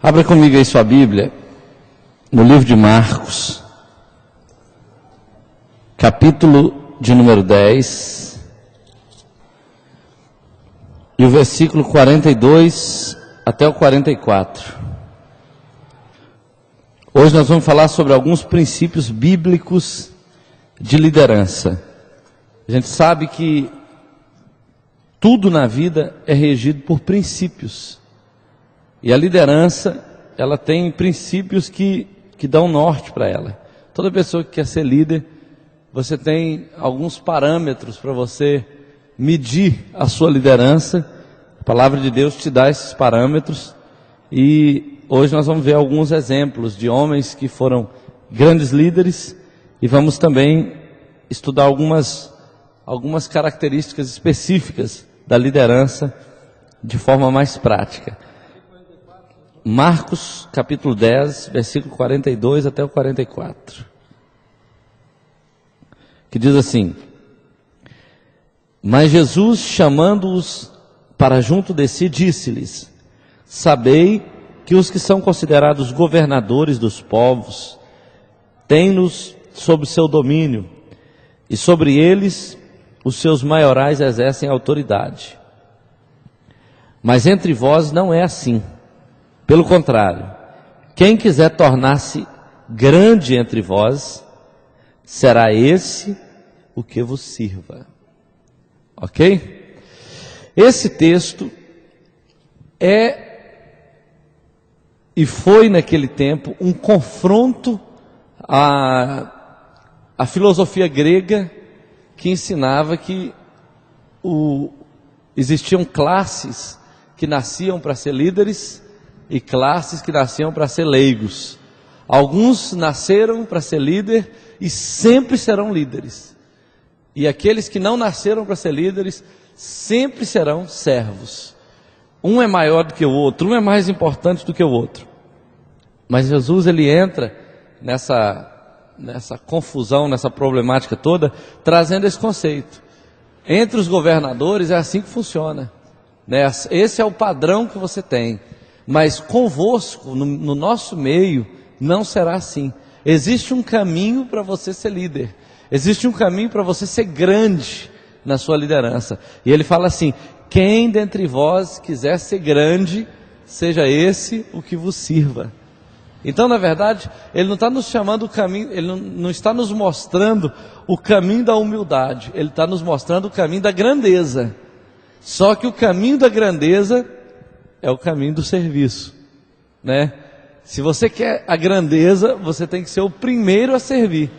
Abra comigo aí sua Bíblia, no livro de Marcos, capítulo de número 10, e o versículo 42 até o 44. Hoje nós vamos falar sobre alguns princípios bíblicos de liderança. A gente sabe que tudo na vida é regido por princípios. E a liderança, ela tem princípios que dão norte para ela. Toda pessoa que quer ser líder, você tem alguns parâmetros para você medir a sua liderança. A palavra de Deus te dá esses parâmetros. E hoje nós vamos ver alguns exemplos de homens que foram grandes líderes. E vamos também estudar algumas características específicas da liderança de forma mais prática. Marcos capítulo 10, versículo 42 até o 44, que diz assim: Mas Jesus, chamando-os para junto de si, disse-lhes: Sabei que os que são considerados governadores dos povos têm-nos sob seu domínio, e sobre eles os seus maiorais exercem autoridade. Mas entre vós não é assim. Pelo contrário, quem quiser tornar-se grande entre vós, será esse o que vos sirva. Ok? Esse texto e foi naquele tempo um confronto à filosofia grega, que ensinava que existiam classes que nasciam para ser líderes e classes que nasciam para ser leigos. Alguns nasceram para ser líder e sempre serão líderes. E aqueles que não nasceram para ser líderes sempre serão servos. Um é maior do que o outro, um é mais importante do que o outro. Mas Jesus, ele entra nessa confusão, nessa problemática toda, trazendo esse conceito. Entre os governadores é assim que funciona, né? Esse é o padrão que você tem. Mas convosco, no nosso meio, não será assim. Existe um caminho para você ser líder. Existe um caminho para você ser grande na sua liderança. E ele fala assim: quem dentre vós quiser ser grande, seja esse o que vos sirva. Então, na verdade, ele não está nos chamando o caminho, ele não está nos mostrando o caminho da humildade. Ele está nos mostrando o caminho da grandeza. Só que o caminho da grandeza é o caminho do serviço, né? Se você quer a grandeza, você tem que ser o primeiro a servir.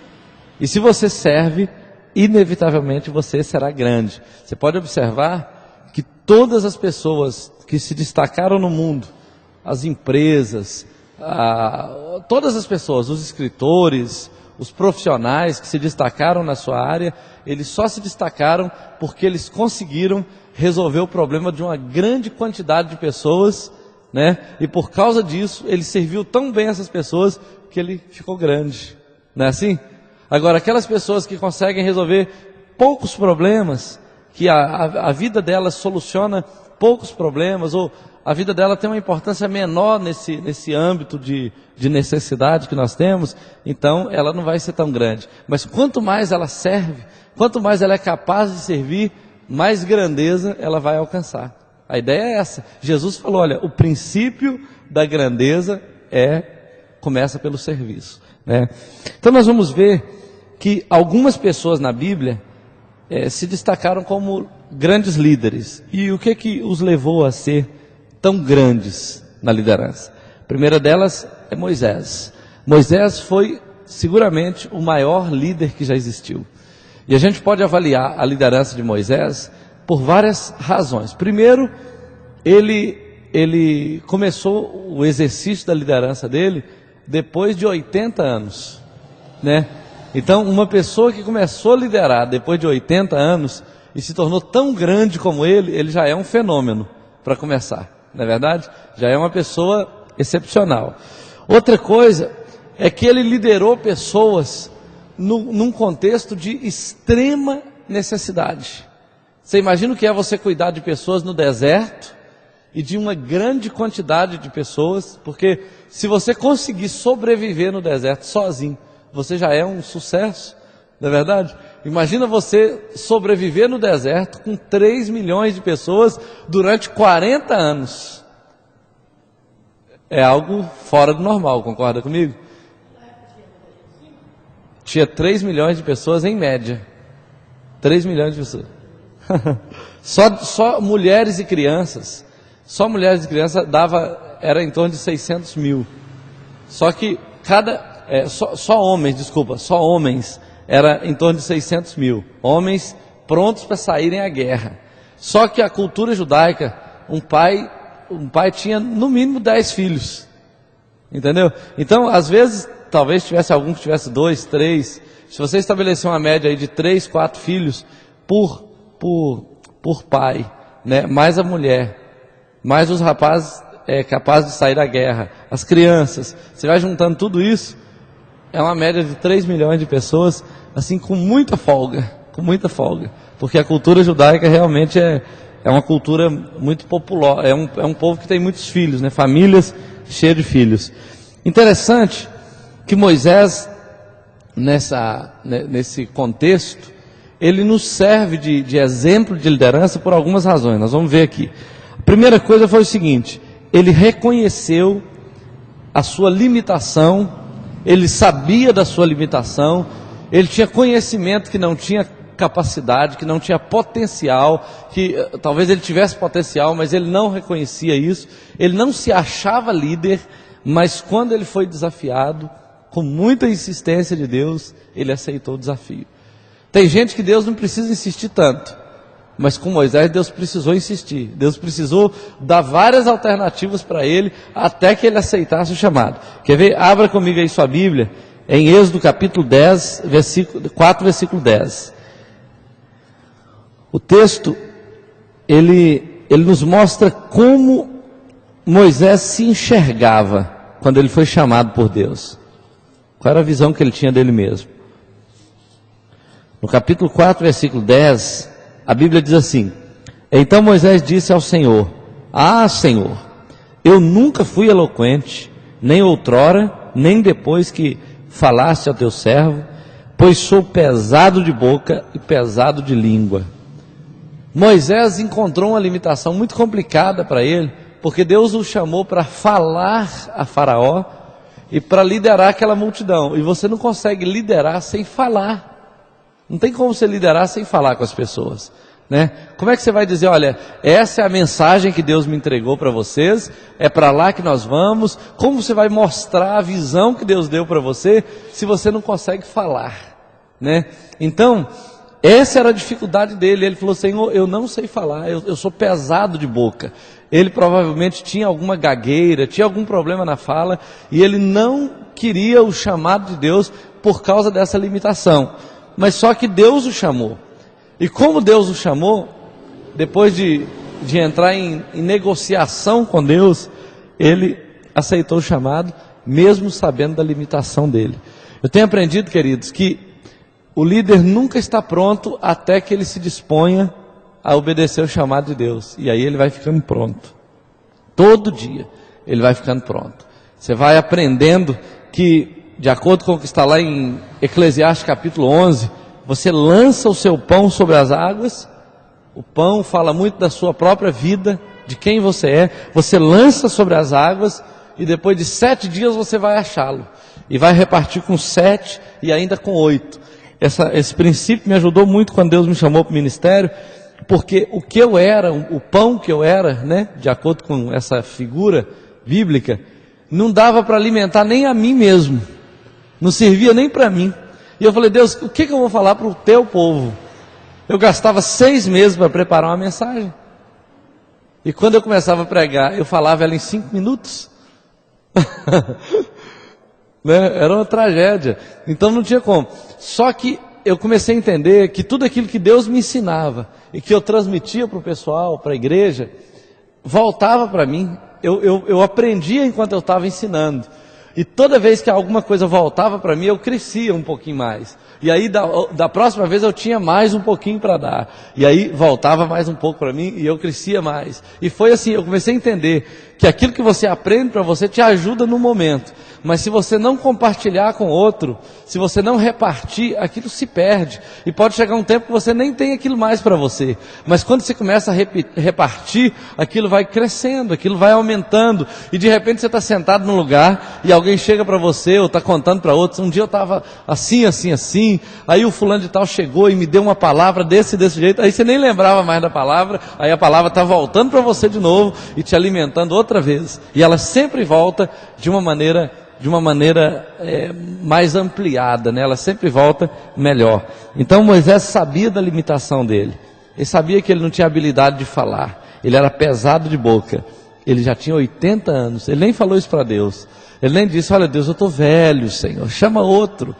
E se você serve, inevitavelmente você será grande. Você pode observar que todas as pessoas que se destacaram no mundo, as empresas, todas as pessoas, os escritores, os profissionais que se destacaram na sua área, eles só se destacaram porque eles conseguiram resolver o problema de uma grande quantidade de pessoas, né? E por causa disso, ele serviu tão bem essas pessoas que ele ficou grande. Não é assim? Agora, aquelas pessoas que conseguem resolver poucos problemas, que a vida delas soluciona poucos problemas, ou a vida dela tem uma importância menor nesse âmbito de necessidade que nós temos, então ela não vai ser tão grande. Mas quanto mais ela serve, quanto mais ela é capaz de servir, mais grandeza ela vai alcançar. A ideia é essa. Jesus falou: olha, o princípio da grandeza começa pelo serviço, né? Então nós vamos ver que algumas pessoas na Bíblia se destacaram como grandes líderes. E o que os levou a ser tão grandes na liderança? A primeira delas é Moisés. Moisés foi seguramente o maior líder que já existiu. E a gente pode avaliar a liderança de Moisés por várias razões. Primeiro, ele começou o exercício da liderança dele depois de 80 anos, né? Então, uma pessoa que começou a liderar depois de 80 anos e se tornou tão grande como ele já é um fenômeno para começar, não é verdade? Já é uma pessoa excepcional. Outra coisa é que ele liderou pessoas num contexto de extrema necessidade. Você imagina o que é você cuidar de pessoas no deserto e de uma grande quantidade de pessoas, porque se você conseguir sobreviver no deserto sozinho, você já é um sucesso, não é verdade? Imagina você sobreviver no deserto com 3 milhões de pessoas durante 40 anos. É algo fora do normal, concorda comigo? Tinha 3 milhões de pessoas em média. 3 milhões de pessoas. Só mulheres e crianças. Só mulheres e crianças era em torno de 600 mil. Só que só homens era em torno de 600 mil. Homens prontos para saírem à guerra. Só que a cultura judaica, um pai tinha no mínimo 10 filhos. Entendeu? Então, às vezes, talvez tivesse algum que tivesse 2, 3. Se você estabelecer uma média aí de 3, 4 filhos por pai, né? Mais a mulher, mais os rapazes capazes de sair da guerra, as crianças, você vai juntando tudo isso, é uma média de 3 milhões de pessoas, assim, com muita folga, porque a cultura judaica realmente é uma cultura muito popular, é um povo que tem muitos filhos, né? Famílias cheias de filhos. Interessante que Moisés, nesse contexto, ele nos serve de exemplo de liderança por algumas razões. Nós vamos ver aqui. A primeira coisa foi o seguinte: ele reconheceu a sua limitação, ele sabia da sua limitação, ele tinha conhecimento que não tinha capacidade, que não tinha potencial, que talvez ele tivesse potencial, mas ele não reconhecia isso, ele não se achava líder, mas quando ele foi desafiado, com muita insistência de Deus, ele aceitou o desafio. Tem gente que Deus não precisa insistir tanto, mas com Moisés Deus precisou insistir, Deus precisou dar várias alternativas para ele, até que ele aceitasse o chamado. Quer ver? Abra comigo aí sua Bíblia, em Êxodo capítulo 10, versículo 10. O texto, ele nos mostra como Moisés se enxergava quando ele foi chamado por Deus. Qual era a visão que ele tinha dele mesmo? No capítulo 4, versículo 10, a Bíblia diz assim: então Moisés disse ao Senhor: ah, Senhor, eu nunca fui eloquente, nem outrora, nem depois que falaste ao teu servo, pois sou pesado de boca e pesado de língua. Moisés encontrou uma limitação muito complicada para ele, porque Deus o chamou para falar a Faraó e para liderar aquela multidão. E você não consegue liderar sem falar. Não tem como você liderar sem falar com as pessoas, né? Como é que você vai dizer: olha, essa é a mensagem que Deus me entregou para vocês, é para lá que nós vamos? Como você vai mostrar a visão que Deus deu para você, se você não consegue falar, né? Então, essa era a dificuldade dele. Ele falou: Senhor, eu não sei falar, eu sou pesado de boca. Ele provavelmente tinha alguma gagueira, tinha algum problema na fala, e ele não queria o chamado de Deus por causa dessa limitação. Mas só que Deus o chamou. E como Deus o chamou, depois de entrar em negociação com Deus, ele aceitou o chamado, mesmo sabendo da limitação dele. Eu tenho aprendido, queridos, que o líder nunca está pronto até que ele se disponha a obedecer o chamado de Deus. E aí ele vai ficando pronto. Todo dia ele vai ficando pronto. Você vai aprendendo que, de acordo com o que está lá em Eclesiastes capítulo 11, você lança o seu pão sobre as águas. O pão fala muito da sua própria vida, de quem você é. Você lança sobre as águas e depois de 7 dias você vai achá-lo. E vai repartir com 7 e ainda com 8. Esse princípio me ajudou muito quando Deus me chamou para o ministério, porque o que eu era, o pão que eu era, né, de acordo com essa figura bíblica, não dava para alimentar nem a mim mesmo, não servia nem para mim. E eu falei: Deus, o que eu vou falar para o teu povo? Eu gastava 6 meses para preparar uma mensagem, e quando eu começava a pregar, eu falava ela em 5 minutos. Né? Era uma tragédia, então não tinha como. Só que eu comecei a entender que tudo aquilo que Deus me ensinava e que eu transmitia para o pessoal, para a igreja, voltava para mim. Eu aprendia enquanto eu estava ensinando. E toda vez que alguma coisa voltava para mim, eu crescia um pouquinho mais. E aí da próxima vez eu tinha mais um pouquinho para dar. E aí voltava mais um pouco para mim e eu crescia mais. E foi assim, eu comecei a entender que aquilo que você aprende para você te ajuda no momento. Mas se você não compartilhar com outro, se você não repartir, aquilo se perde. E pode chegar um tempo que você nem tem aquilo mais para você. Mas quando você começa a repartir, aquilo vai crescendo, aquilo vai aumentando. E de repente você está sentado num lugar e alguém chega para você ou está contando para outros. Um dia eu estava assim, assim, assim. Aí o fulano de tal chegou e me deu uma palavra desse jeito. Aí você nem lembrava mais da palavra. Aí a palavra está voltando para você de novo e te alimentando outra vez. E ela sempre volta de uma maneira mais ampliada, né? Ela sempre volta melhor. Então Moisés sabia da limitação dele. Ele sabia que ele não tinha habilidade de falar. Ele era pesado de boca. Ele já tinha 80 anos. Ele nem falou isso para Deus. Ele nem disse, olha Deus, eu estou velho, Senhor, chama outro.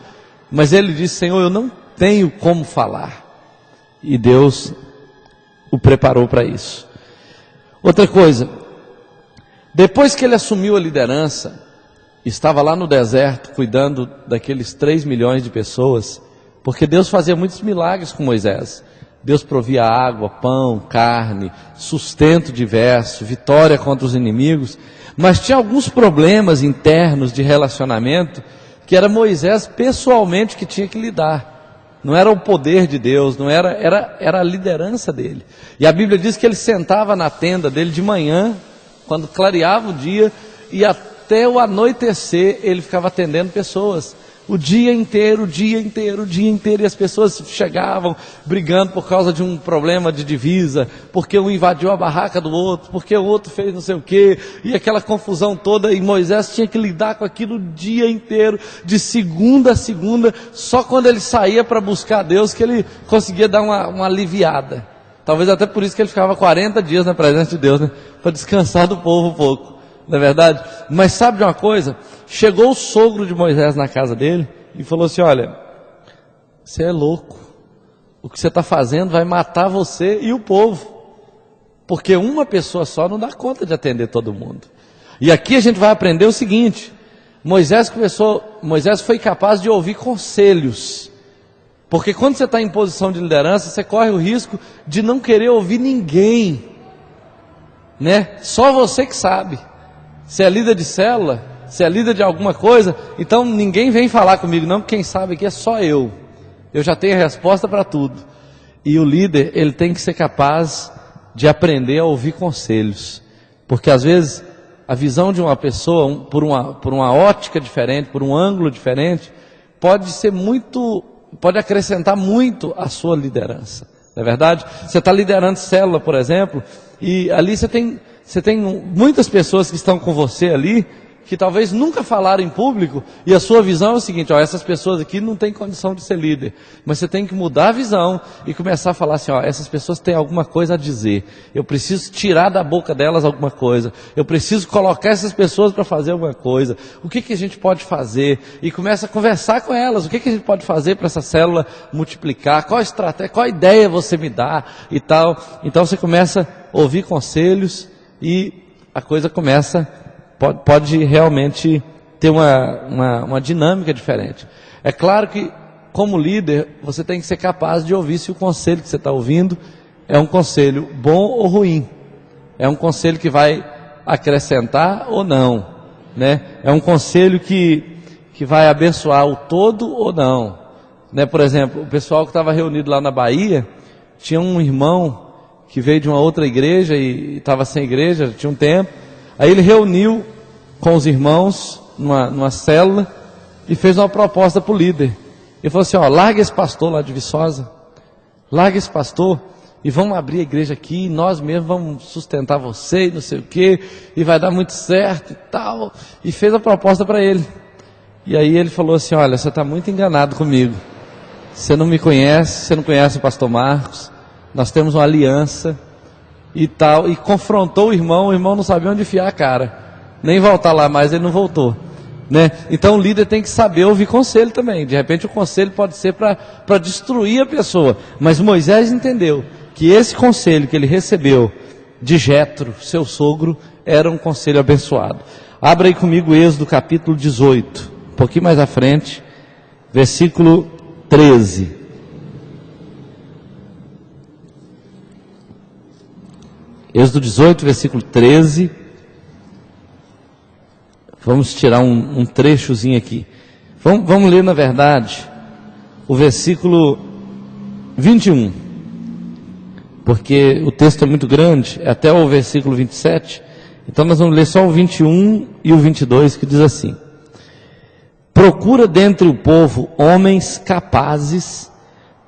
Mas ele disse, Senhor, eu não tenho como falar. E Deus o preparou para isso. Outra coisa, depois que ele assumiu a liderança, estava lá no deserto cuidando daqueles 3 milhões de pessoas, porque Deus fazia muitos milagres com Moisés. Deus provia água, pão, carne, sustento diverso, vitória contra os inimigos, mas tinha alguns problemas internos de relacionamento que era Moisés pessoalmente que tinha que lidar. Não era o poder de Deus, não era a liderança dele. E a Bíblia diz que ele sentava na tenda dele de manhã, quando clareava o dia, e até o anoitecer ele ficava atendendo pessoas. O dia inteiro, e as pessoas chegavam brigando por causa de um problema de divisa, porque um invadiu a barraca do outro, porque o outro fez não sei o quê, e aquela confusão toda, e Moisés tinha que lidar com aquilo o dia inteiro, de segunda a segunda, só quando ele saía para buscar Deus que ele conseguia dar uma aliviada. Talvez até por isso que ele ficava 40 dias na presença de Deus, né? Para descansar do povo um pouco. Não é verdade? Mas sabe de uma coisa? Chegou o sogro de Moisés na casa dele e falou assim, olha, você é louco, o que você está fazendo vai matar você e o povo, porque uma pessoa só não dá conta de atender todo mundo. E aqui a gente vai aprender o seguinte, Moisés foi capaz de ouvir conselhos, porque quando você está em posição de liderança, você corre o risco de não querer ouvir ninguém, né? Só você que sabe. Se é líder de célula, se é líder de alguma coisa, então ninguém vem falar comigo, não, porque quem sabe aqui é só eu. Eu já tenho a resposta para tudo. E o líder, ele tem que ser capaz de aprender a ouvir conselhos. Porque às vezes, a visão de uma pessoa, por uma ótica diferente, por um ângulo diferente, pode acrescentar muito à sua liderança. Não é verdade? Você está liderando célula, por exemplo, e ali você tem muitas pessoas que estão com você ali, que talvez nunca falaram em público, e a sua visão é o seguinte, essas pessoas aqui não têm condição de ser líder, mas você tem que mudar a visão e começar a falar assim, essas pessoas têm alguma coisa a dizer, eu preciso tirar da boca delas alguma coisa, eu preciso colocar essas pessoas para fazer alguma coisa, o que a gente pode fazer? E começa a conversar com elas, o que a gente pode fazer para essa célula multiplicar, qual estratégia, qual ideia você me dá e tal. Então você começa a ouvir conselhos e a coisa pode realmente ter uma dinâmica diferente. É claro que, como líder, você tem que ser capaz de ouvir se o conselho que você está ouvindo é um conselho bom ou ruim. É um conselho que vai acrescentar ou não, né? É um conselho que vai abençoar o todo ou não, né? Por exemplo, o pessoal que estava reunido lá na Bahia, tinha um irmão que veio de uma outra igreja e estava sem igreja, tinha um tempo. Aí ele reuniu com os irmãos numa célula e fez uma proposta para o líder. Ele falou assim, larga esse pastor lá de Viçosa, larga esse pastor e vamos abrir a igreja aqui, nós mesmos vamos sustentar você e não sei o que, e vai dar muito certo e tal. E fez a proposta para ele. E aí ele falou assim, olha, você está muito enganado comigo. Você não me conhece, você não conhece o pastor Marcos, nós temos uma aliança e tal. E confrontou o irmão não sabia onde enfiar a cara. Nem voltar lá mais, ele não voltou, né? Então o líder tem que saber ouvir conselho também. De repente o conselho pode ser para destruir a pessoa. Mas Moisés entendeu que esse conselho que ele recebeu de Jetro, seu sogro, era um conselho abençoado. Abra aí comigo Êxodo capítulo 18, um pouquinho mais à frente, versículo 13. Êxodo 18, versículo 13. Vamos tirar um trechozinho aqui. Vamos ler, na verdade, o versículo 21. Porque o texto é muito grande, é até o versículo 27. Então nós vamos ler só o 21 e o 22, que diz assim: procura dentre o povo homens capazes,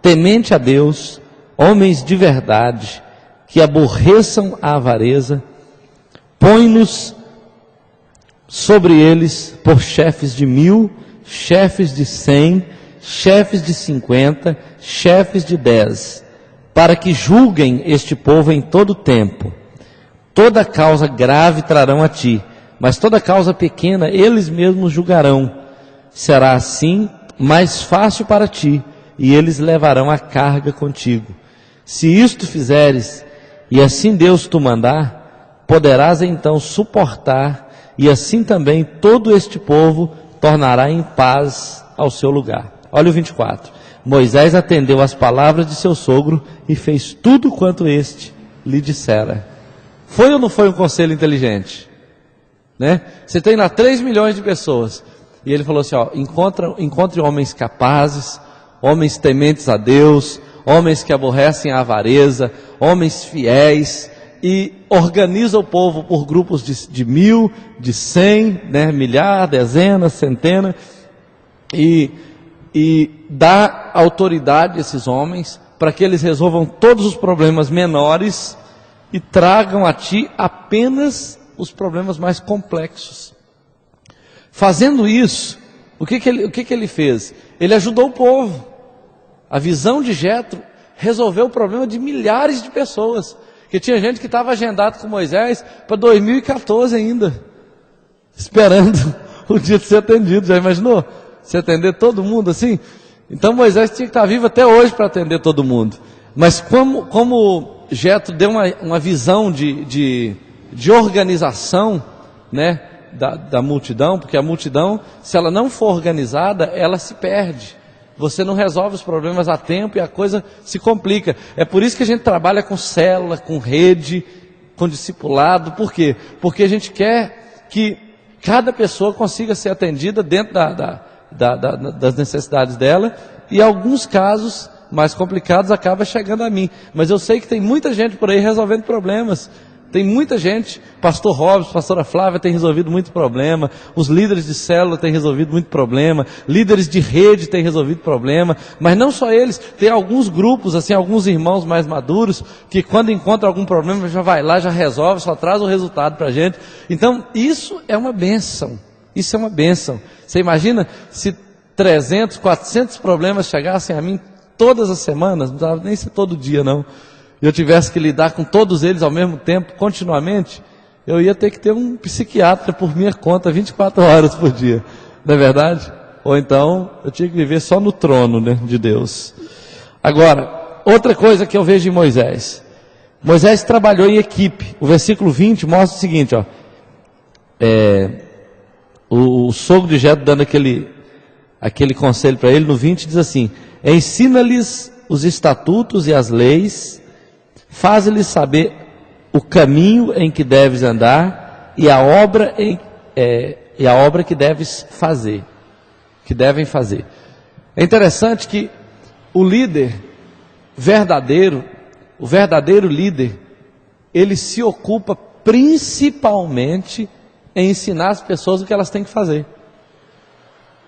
temente a Deus, homens de verdade, que aborreçam a avareza, põe-nos sobre eles por chefes de 1000, chefes de 100, chefes de 50, chefes de 10, para que julguem este povo em todo o tempo. Toda causa grave trarão a ti, mas toda causa pequena eles mesmos julgarão. Será assim mais fácil para ti, e eles levarão a carga contigo. Se isto fizeres, e assim Deus te mandar, poderás então suportar, e assim também todo este povo tornará em paz ao seu lugar. Olha o 24. Moisés atendeu às palavras de seu sogro e fez tudo quanto este lhe dissera. Foi ou não foi um conselho inteligente? Né? Você tem lá 3 milhões de pessoas. E ele falou assim, ó, encontre homens capazes, homens tementes a Deus, homens que aborrecem a avareza, homens fiéis, e organiza o povo por grupos de 1000, de 100, né, milhar, dezenas, centenas, e dá autoridade a esses homens para que eles resolvam todos os problemas menores e tragam a ti apenas os problemas mais complexos. Fazendo isso, o que ele fez? Ele ajudou o povo. A visão de Jetro resolveu o problema de milhares de pessoas, que tinha gente que estava agendado com Moisés para 2014 ainda, esperando o dia de ser atendido. Já imaginou? Se atender todo mundo assim? Então Moisés tinha que estar vivo até hoje para atender todo mundo. Mas como Jetro deu uma visão de organização, né, da multidão, porque a multidão, se ela não for organizada, ela se perde. Você não resolve os problemas a tempo e a coisa se complica. É por isso que a gente trabalha com célula, com rede, com discipulado. Por quê? Porque a gente quer que cada pessoa consiga ser atendida dentro das necessidades dela, e em alguns casos mais complicados acaba chegando a mim. Mas eu sei que tem muita gente por aí resolvendo problemas. Tem muita gente, pastor Robson, pastora Flávia tem resolvido muito problema, os líderes de célula têm resolvido muito problema, líderes de rede têm resolvido problema, mas não só eles, tem alguns grupos, assim, alguns irmãos mais maduros, que quando encontram algum problema já vai lá, já resolve, só traz o resultado para a gente. Então isso é uma bênção, isso é uma bênção. Você imagina se 300, 400 problemas chegassem a mim todas as semanas, não precisava nem ser todo dia não, e eu tivesse que lidar com todos eles ao mesmo tempo, continuamente, eu ia ter que ter um psiquiatra por minha conta 24 horas por dia, não é verdade? Ou então eu tinha que viver só no trono, né, de Deus. Agora, outra coisa que eu vejo em Moisés. Moisés trabalhou em equipe. O versículo 20 mostra o seguinte, ó, o sogro de Jetro dando aquele conselho para ele, no 20 diz assim: ensina-lhes os estatutos e as leis, faz-lhes saber o caminho em que deves andar e a obra que deves fazer, que devem fazer. É interessante que o líder verdadeiro, o verdadeiro líder, ele se ocupa principalmente em ensinar as pessoas o que elas têm que fazer.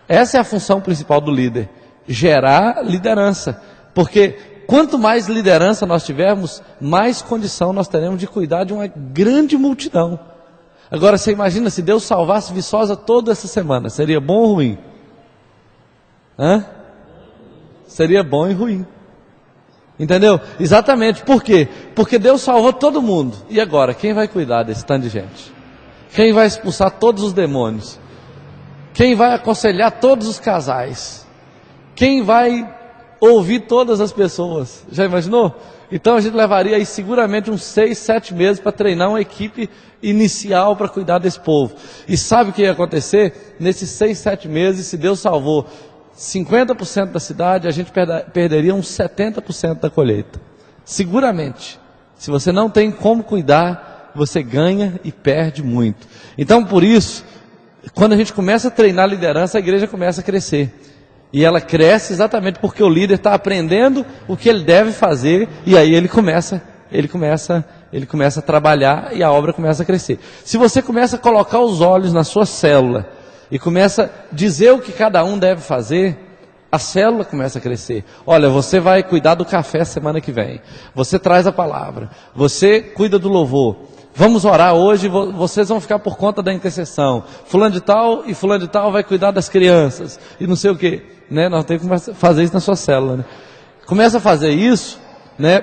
Essa é a função principal do líder, gerar liderança, porque quanto mais liderança nós tivermos, mais condição nós teremos de cuidar de uma grande multidão. Agora você imagina se Deus salvasse Viçosa toda essa semana, seria bom ou ruim? Seria bom e ruim. Entendeu? Exatamente. Por quê? Porque Deus salvou todo mundo. E agora, quem vai cuidar desse tanto de gente? Quem vai expulsar todos os demônios? Quem vai aconselhar todos os casais? Quem vai ouvir todas as pessoas. Já imaginou? Então a gente levaria aí seguramente uns 6, 7 meses para treinar uma equipe inicial para cuidar desse povo. E sabe o que ia acontecer? Nesses 6, 7 meses, se Deus salvou 50% da cidade, a gente perderia uns 70% da colheita. Seguramente. Se você não tem como cuidar, você ganha e perde muito. Então por isso, quando a gente começa a treinar liderança, a igreja começa a crescer. E ela cresce exatamente porque o líder está aprendendo o que ele deve fazer, e aí ele começa a trabalhar e a obra começa a crescer. Se você começa a colocar os olhos na sua célula e começa a dizer o que cada um deve fazer, a célula começa a crescer. Olha, você vai cuidar do café semana que vem, você traz a palavra, você cuida do louvor, vamos orar hoje, vocês vão ficar por conta da intercessão, fulano de tal e fulano de tal vai cuidar das crianças, e não sei o que, né? Nós temos que fazer isso na sua célula, né? Começa a fazer isso, né?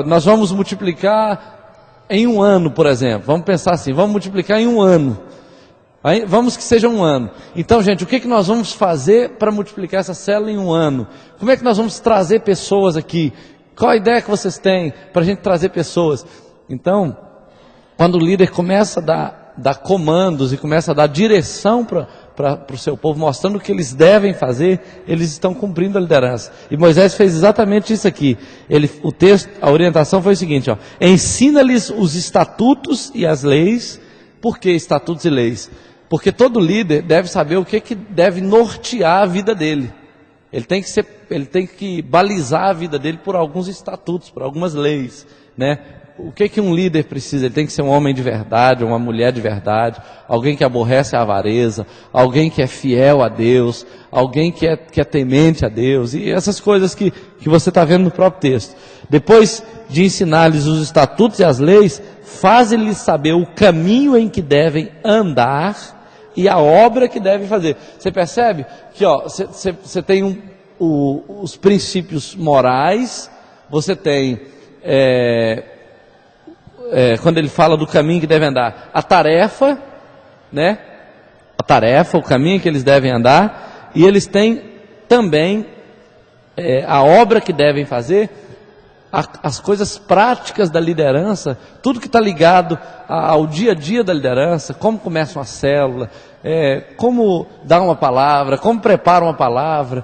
Nós vamos multiplicar em um ano, por exemplo, vamos pensar assim, vamos multiplicar em um ano, aí, vamos que seja um ano. Então, gente, o que nós vamos fazer para multiplicar essa célula em um ano? Como é que nós vamos trazer pessoas aqui? Qual a ideia que vocês têm para a gente trazer pessoas? Então, quando o líder começa a dar comandos e começa a dar direção para o seu povo, mostrando o que eles devem fazer, eles estão cumprindo a liderança. E Moisés fez exatamente isso aqui. O texto, a orientação foi o seguinte, ensina-lhes os estatutos e as leis. Por que estatutos e leis? Porque todo líder deve saber o que deve nortear a vida dele. Ele tem que balizar a vida dele por alguns estatutos, por algumas leis, né? O que um líder precisa? Ele tem que ser um homem de verdade, uma mulher de verdade, alguém que aborrece a avareza, alguém que é fiel a Deus, alguém que é temente a Deus, e essas coisas que você está vendo no próprio texto. Depois de ensinar-lhes os estatutos e as leis, faz-lhes saber o caminho em que devem andar e a obra que devem fazer. Você percebe que você tem os princípios morais, você tem... quando ele fala do caminho que devem andar, a tarefa, né? A tarefa, o caminho que eles devem andar, e eles têm também a obra que devem fazer, as coisas práticas da liderança, tudo que está ligado ao dia a dia da liderança, como começa uma célula, como dar uma palavra, como prepara uma palavra,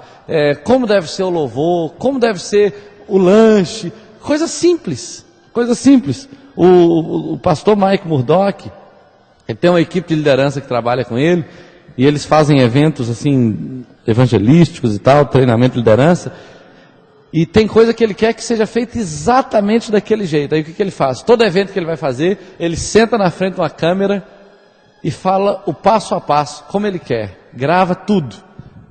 como deve ser o louvor, como deve ser o lanche, coisas simples. O pastor Mike Murdock, ele tem uma equipe de liderança que trabalha com ele, e eles fazem eventos assim, evangelísticos e tal, treinamento de liderança, e tem coisa que ele quer que seja feita exatamente daquele jeito. Aí o que ele faz? Todo evento que ele vai fazer, ele senta na frente de uma câmera e fala o passo a passo, como ele quer, grava tudo,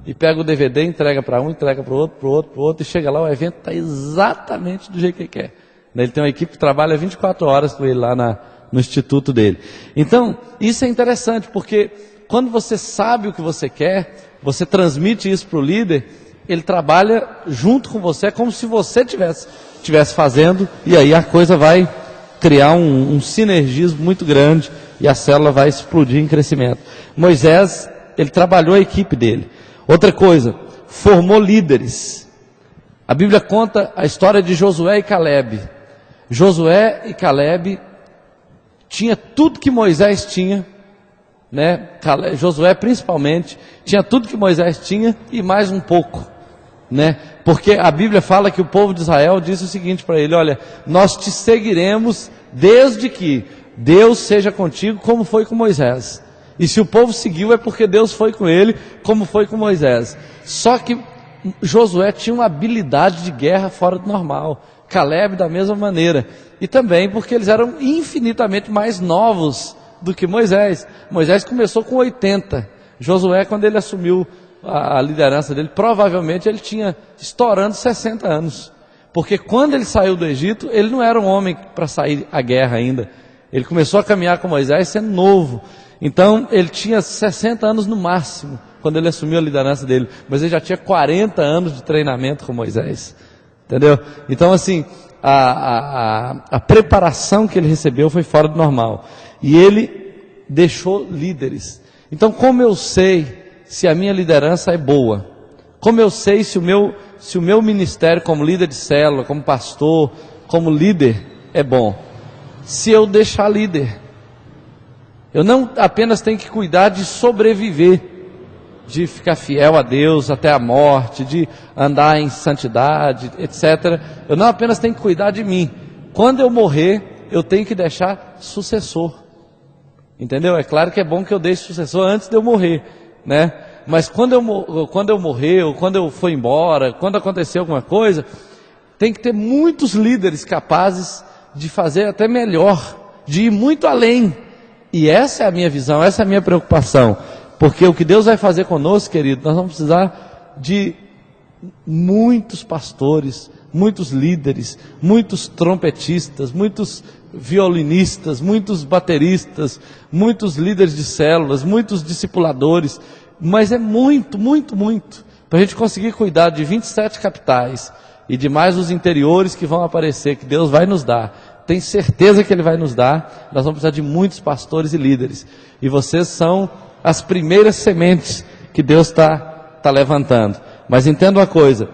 e pega o DVD, entrega para um, entrega para o outro, e chega lá, o evento está exatamente do jeito que ele quer. Ele tem uma equipe que trabalha 24 horas com ele lá no instituto dele. Então, isso é interessante, porque quando você sabe o que você quer, você transmite isso para o líder, ele trabalha junto com você, é como se você estivesse fazendo, e aí a coisa vai criar um sinergismo muito grande, e a célula vai explodir em crescimento. Moisés, ele trabalhou a equipe dele. Outra coisa, formou líderes. A Bíblia conta a história de Josué e Calebe. Josué e Calebe tinha tudo que Moisés tinha, né? Josué principalmente tinha tudo que Moisés tinha e mais um pouco, né? Porque a Bíblia fala que o povo de Israel disse o seguinte para ele: olha, nós te seguiremos desde que Deus seja contigo, como foi com Moisés. E se o povo seguiu é porque Deus foi com ele, como foi com Moisés. Só que Josué tinha uma habilidade de guerra fora do normal. Calebe da mesma maneira, e também porque eles eram infinitamente mais novos do que Moisés. Moisés começou com 80, Josué, quando ele assumiu a liderança dele, provavelmente ele tinha estourando 60 anos, porque quando ele saiu do Egito, ele não era um homem para sair à guerra ainda, ele começou a caminhar com Moisés sendo novo, então ele tinha 60 anos no máximo, quando ele assumiu a liderança dele, mas ele já tinha 40 anos de treinamento com Moisés. Entendeu? Então assim, a preparação que ele recebeu foi fora do normal. E ele deixou líderes. Então como eu sei se a minha liderança é boa? Como eu sei se o meu se o meu ministério como líder de célula, como pastor, como líder é bom. Se eu deixar líder, eu não apenas tenho que cuidar de sobreviver, de ficar fiel a Deus até a morte, de andar em santidade, etc. Eu não apenas tenho que cuidar de mim. Quando eu morrer, eu tenho que deixar sucessor. Entendeu? É claro que é bom que eu deixe sucessor antes de eu morrer, né? Mas quando eu morrer, ou quando eu for embora, quando acontecer alguma coisa, tem que ter muitos líderes capazes de fazer até melhor, de ir muito além. E essa é a minha visão, essa é a minha preocupação. Porque o que Deus vai fazer conosco, querido, nós vamos precisar de muitos pastores, muitos líderes, muitos trompetistas, muitos violinistas, muitos bateristas, muitos líderes de células, muitos discipuladores, mas é muito, muito, muito, para a gente conseguir cuidar de 27 capitais e de mais os interiores que vão aparecer, que Deus vai nos dar. Tenho certeza que Ele vai nos dar. Nós vamos precisar de muitos pastores e líderes, e vocês são as primeiras sementes que Deus está levantando. Mas entenda uma coisa,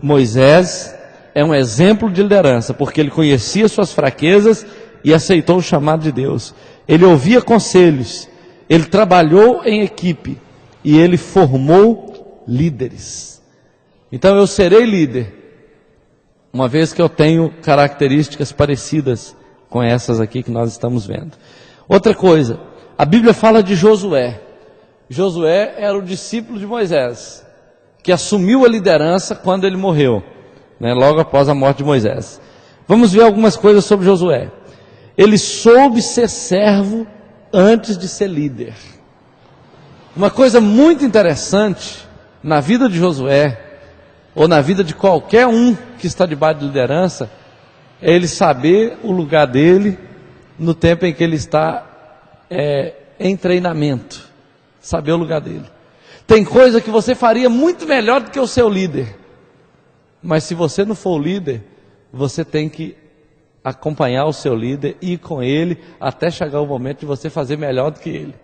Moisés é um exemplo de liderança, porque ele conhecia suas fraquezas e aceitou o chamado de Deus. Ele ouvia conselhos, ele trabalhou em equipe e ele formou líderes. Então eu serei líder, uma vez que eu tenho características parecidas com essas aqui que nós estamos vendo. Outra coisa, a Bíblia fala de Josué. Josué era o discípulo de Moisés, que assumiu a liderança quando ele morreu, né, logo após a morte de Moisés. Vamos ver algumas coisas sobre Josué. Ele soube ser servo antes de ser líder. Uma coisa muito interessante na vida de Josué, ou na vida de qualquer um que está debaixo de liderança, é ele saber o lugar dele no tempo em que ele está em treinamento. Saber o lugar dele. Tem coisa que você faria muito melhor do que o seu líder, mas se você não for o líder, você tem que acompanhar o seu líder, ir com ele até chegar o momento de você fazer melhor do que ele.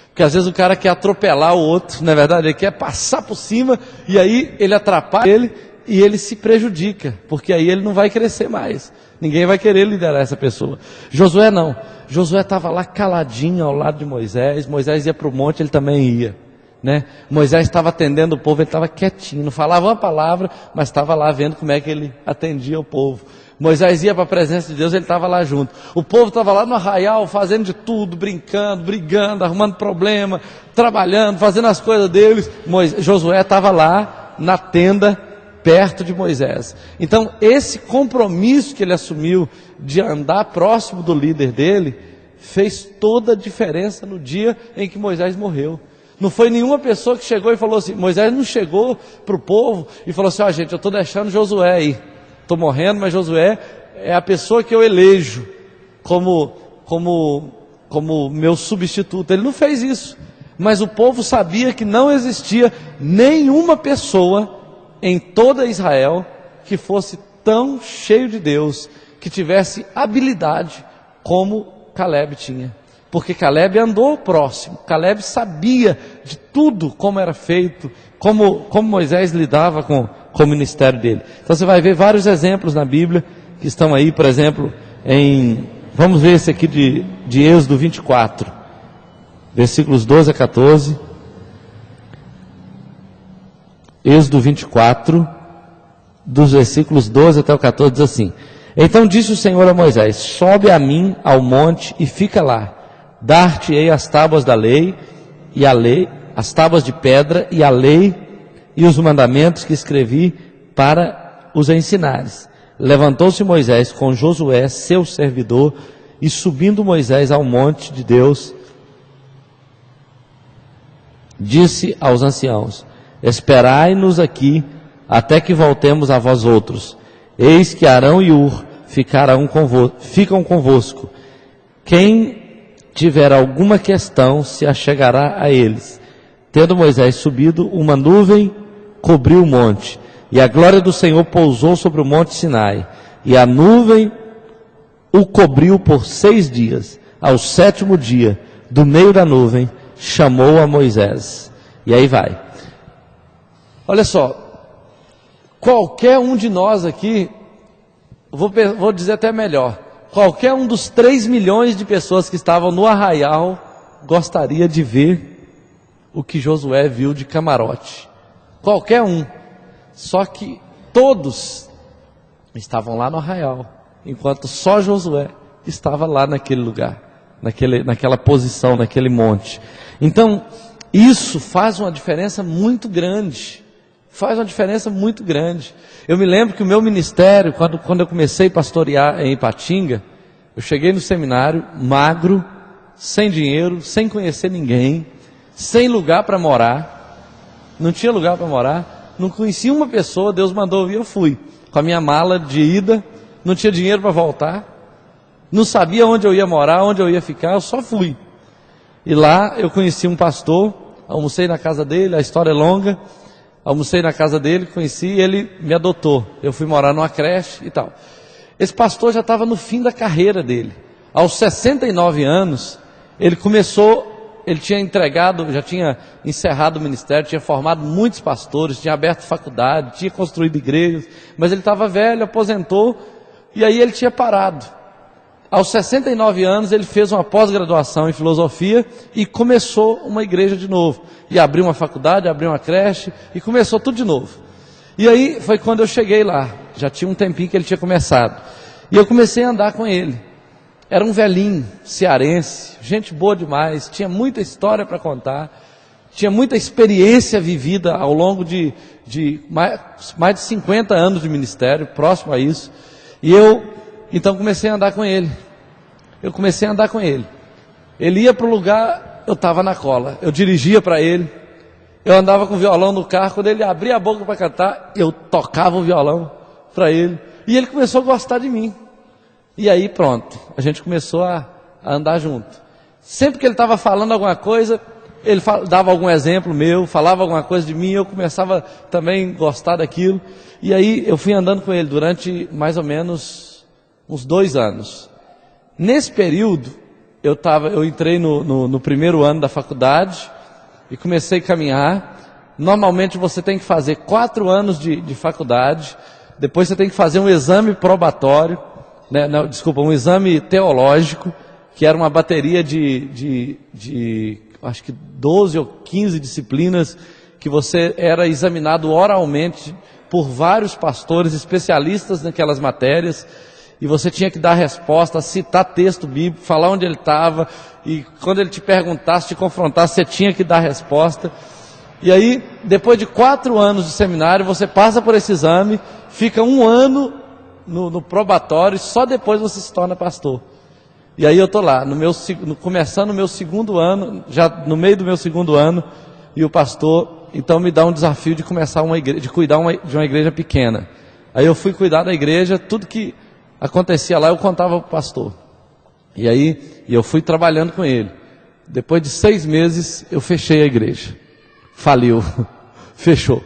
Porque às vezes o cara quer atropelar o outro, na verdade ele quer passar por cima, e aí ele atrapalha ele e ele se prejudica, porque aí ele não vai crescer mais. Ninguém vai querer liderar essa pessoa. Josué não. Josué estava lá caladinho ao lado de Moisés. Moisés ia para o monte, ele também ia, né? Moisés estava atendendo o povo, ele estava quietinho, não falava uma palavra, mas estava lá vendo como é que ele atendia o povo. Moisés ia para a presença de Deus, ele estava lá junto. O povo estava lá no arraial, fazendo de tudo, brincando, brigando, arrumando problema, trabalhando, fazendo as coisas deles. Josué estava lá na tenda, perto de Moisés. Então esse compromisso que ele assumiu de andar próximo do líder dele, fez toda a diferença no dia em que Moisés morreu. Não foi nenhuma pessoa que chegou e falou assim, Moisés não chegou para o povo e falou assim, gente, eu estou deixando Josué aí, estou morrendo, mas Josué é a pessoa que eu elejo como meu substituto. Ele não fez isso, mas o povo sabia que não existia nenhuma pessoa em toda Israel que fosse tão cheio de Deus, que tivesse habilidade como Caleb tinha. Porque Caleb andou próximo, Caleb sabia de tudo como era feito, como Moisés lidava com o ministério dele. Então você vai ver vários exemplos na Bíblia, que estão aí, por exemplo, vamos ver esse aqui de Êxodo 24, versículos 12 a 14. Êxodo 24, dos versículos 12 até o 14, diz assim: Então disse o Senhor a Moisés, sobe a mim ao monte e fica lá, dar-te-ei as tábuas da lei, as tábuas de pedra e a lei e os mandamentos que escrevi para os ensinares. Levantou-se Moisés com Josué, seu servidor, e subindo Moisés ao monte de Deus, disse aos anciãos, esperai-nos aqui, até que voltemos a vós outros. Eis que Arão e Ur ficam convosco. Quem tiver alguma questão, se achegará a eles. Tendo Moisés subido, uma nuvem cobriu o monte, e a glória do Senhor pousou sobre o monte Sinai, e a nuvem o cobriu por 6 dias. Ao 7º dia, do meio da nuvem, chamou a Moisés. E aí vai. Olha só, qualquer um de nós aqui, vou dizer até melhor, qualquer um dos 3 milhões de pessoas que estavam no arraial gostaria de ver o que Josué viu de camarote. Qualquer um. Só que todos estavam lá no arraial, enquanto só Josué estava lá naquele lugar, naquela posição, naquele monte. Então, isso faz uma diferença muito grande. Faz uma diferença muito grande. Eu me lembro que o meu ministério, quando eu comecei a pastorear em Ipatinga, eu cheguei no seminário magro, sem dinheiro, sem conhecer ninguém, sem lugar para morar, não tinha lugar para morar, não conhecia uma pessoa, Deus mandou vir, eu fui, com a minha mala de ida, não tinha dinheiro para voltar, não sabia onde eu ia morar, onde eu ia ficar, eu só fui. E lá eu conheci um pastor, almocei na casa dele, a história é longa, almocei na casa dele, conheci, ele me adotou, eu fui morar numa creche e tal. Esse pastor já estava no fim da carreira dele, aos 69 anos, ele tinha entregado, já tinha encerrado o ministério, tinha formado muitos pastores, tinha aberto faculdade, tinha construído igrejas, mas ele estava velho, aposentou, e aí ele tinha parado. Aos 69 anos ele fez uma pós-graduação em filosofia e começou uma igreja de novo. E abriu uma faculdade, abriu uma creche e começou tudo de novo. E aí foi quando eu cheguei lá, já tinha um tempinho que ele tinha começado. E eu comecei a andar com ele. Era um velhinho, cearense, gente boa demais, tinha muita história para contar, tinha muita experiência vivida ao longo de mais de 50 anos de ministério, próximo a isso. E eu então comecei a andar com ele. Ele ia para o lugar, eu estava na cola. Eu dirigia para ele. Eu andava com o violão no carro. Quando ele abria a boca para cantar, eu tocava o violão para ele. E ele começou a gostar de mim. E aí pronto, a gente começou a andar junto. Sempre que ele estava falando alguma coisa, ele dava algum exemplo meu, falava alguma coisa de mim, eu começava também a gostar daquilo. E aí eu fui andando com ele durante mais ou menos uns 2 anos. Nesse período, eu entrei no primeiro ano da faculdade e comecei a caminhar. Normalmente você tem que fazer 4 anos de faculdade, depois você tem que fazer um exame probatório, um exame teológico, que era uma bateria de acho que 12 ou 15 disciplinas, que você era examinado oralmente por vários pastores especialistas naquelas matérias. E você tinha que dar resposta, citar texto bíblico, falar onde ele estava, e quando ele te perguntasse, te confrontasse, você tinha que dar resposta. E aí, depois de 4 anos de seminário, você passa por esse exame, fica 1 ano no probatório, e só depois você se torna pastor. E aí eu estou lá, começando o meu 2º ano, já no meio do meu 2º ano, e o pastor, então me dá um desafio de começar uma igreja, de cuidar de uma igreja pequena. Aí eu fui cuidar da igreja, tudo que acontecia lá eu contava para o pastor. E aí eu fui trabalhando com ele. Depois de 6 meses eu fechei a igreja. Faliu. Fechou.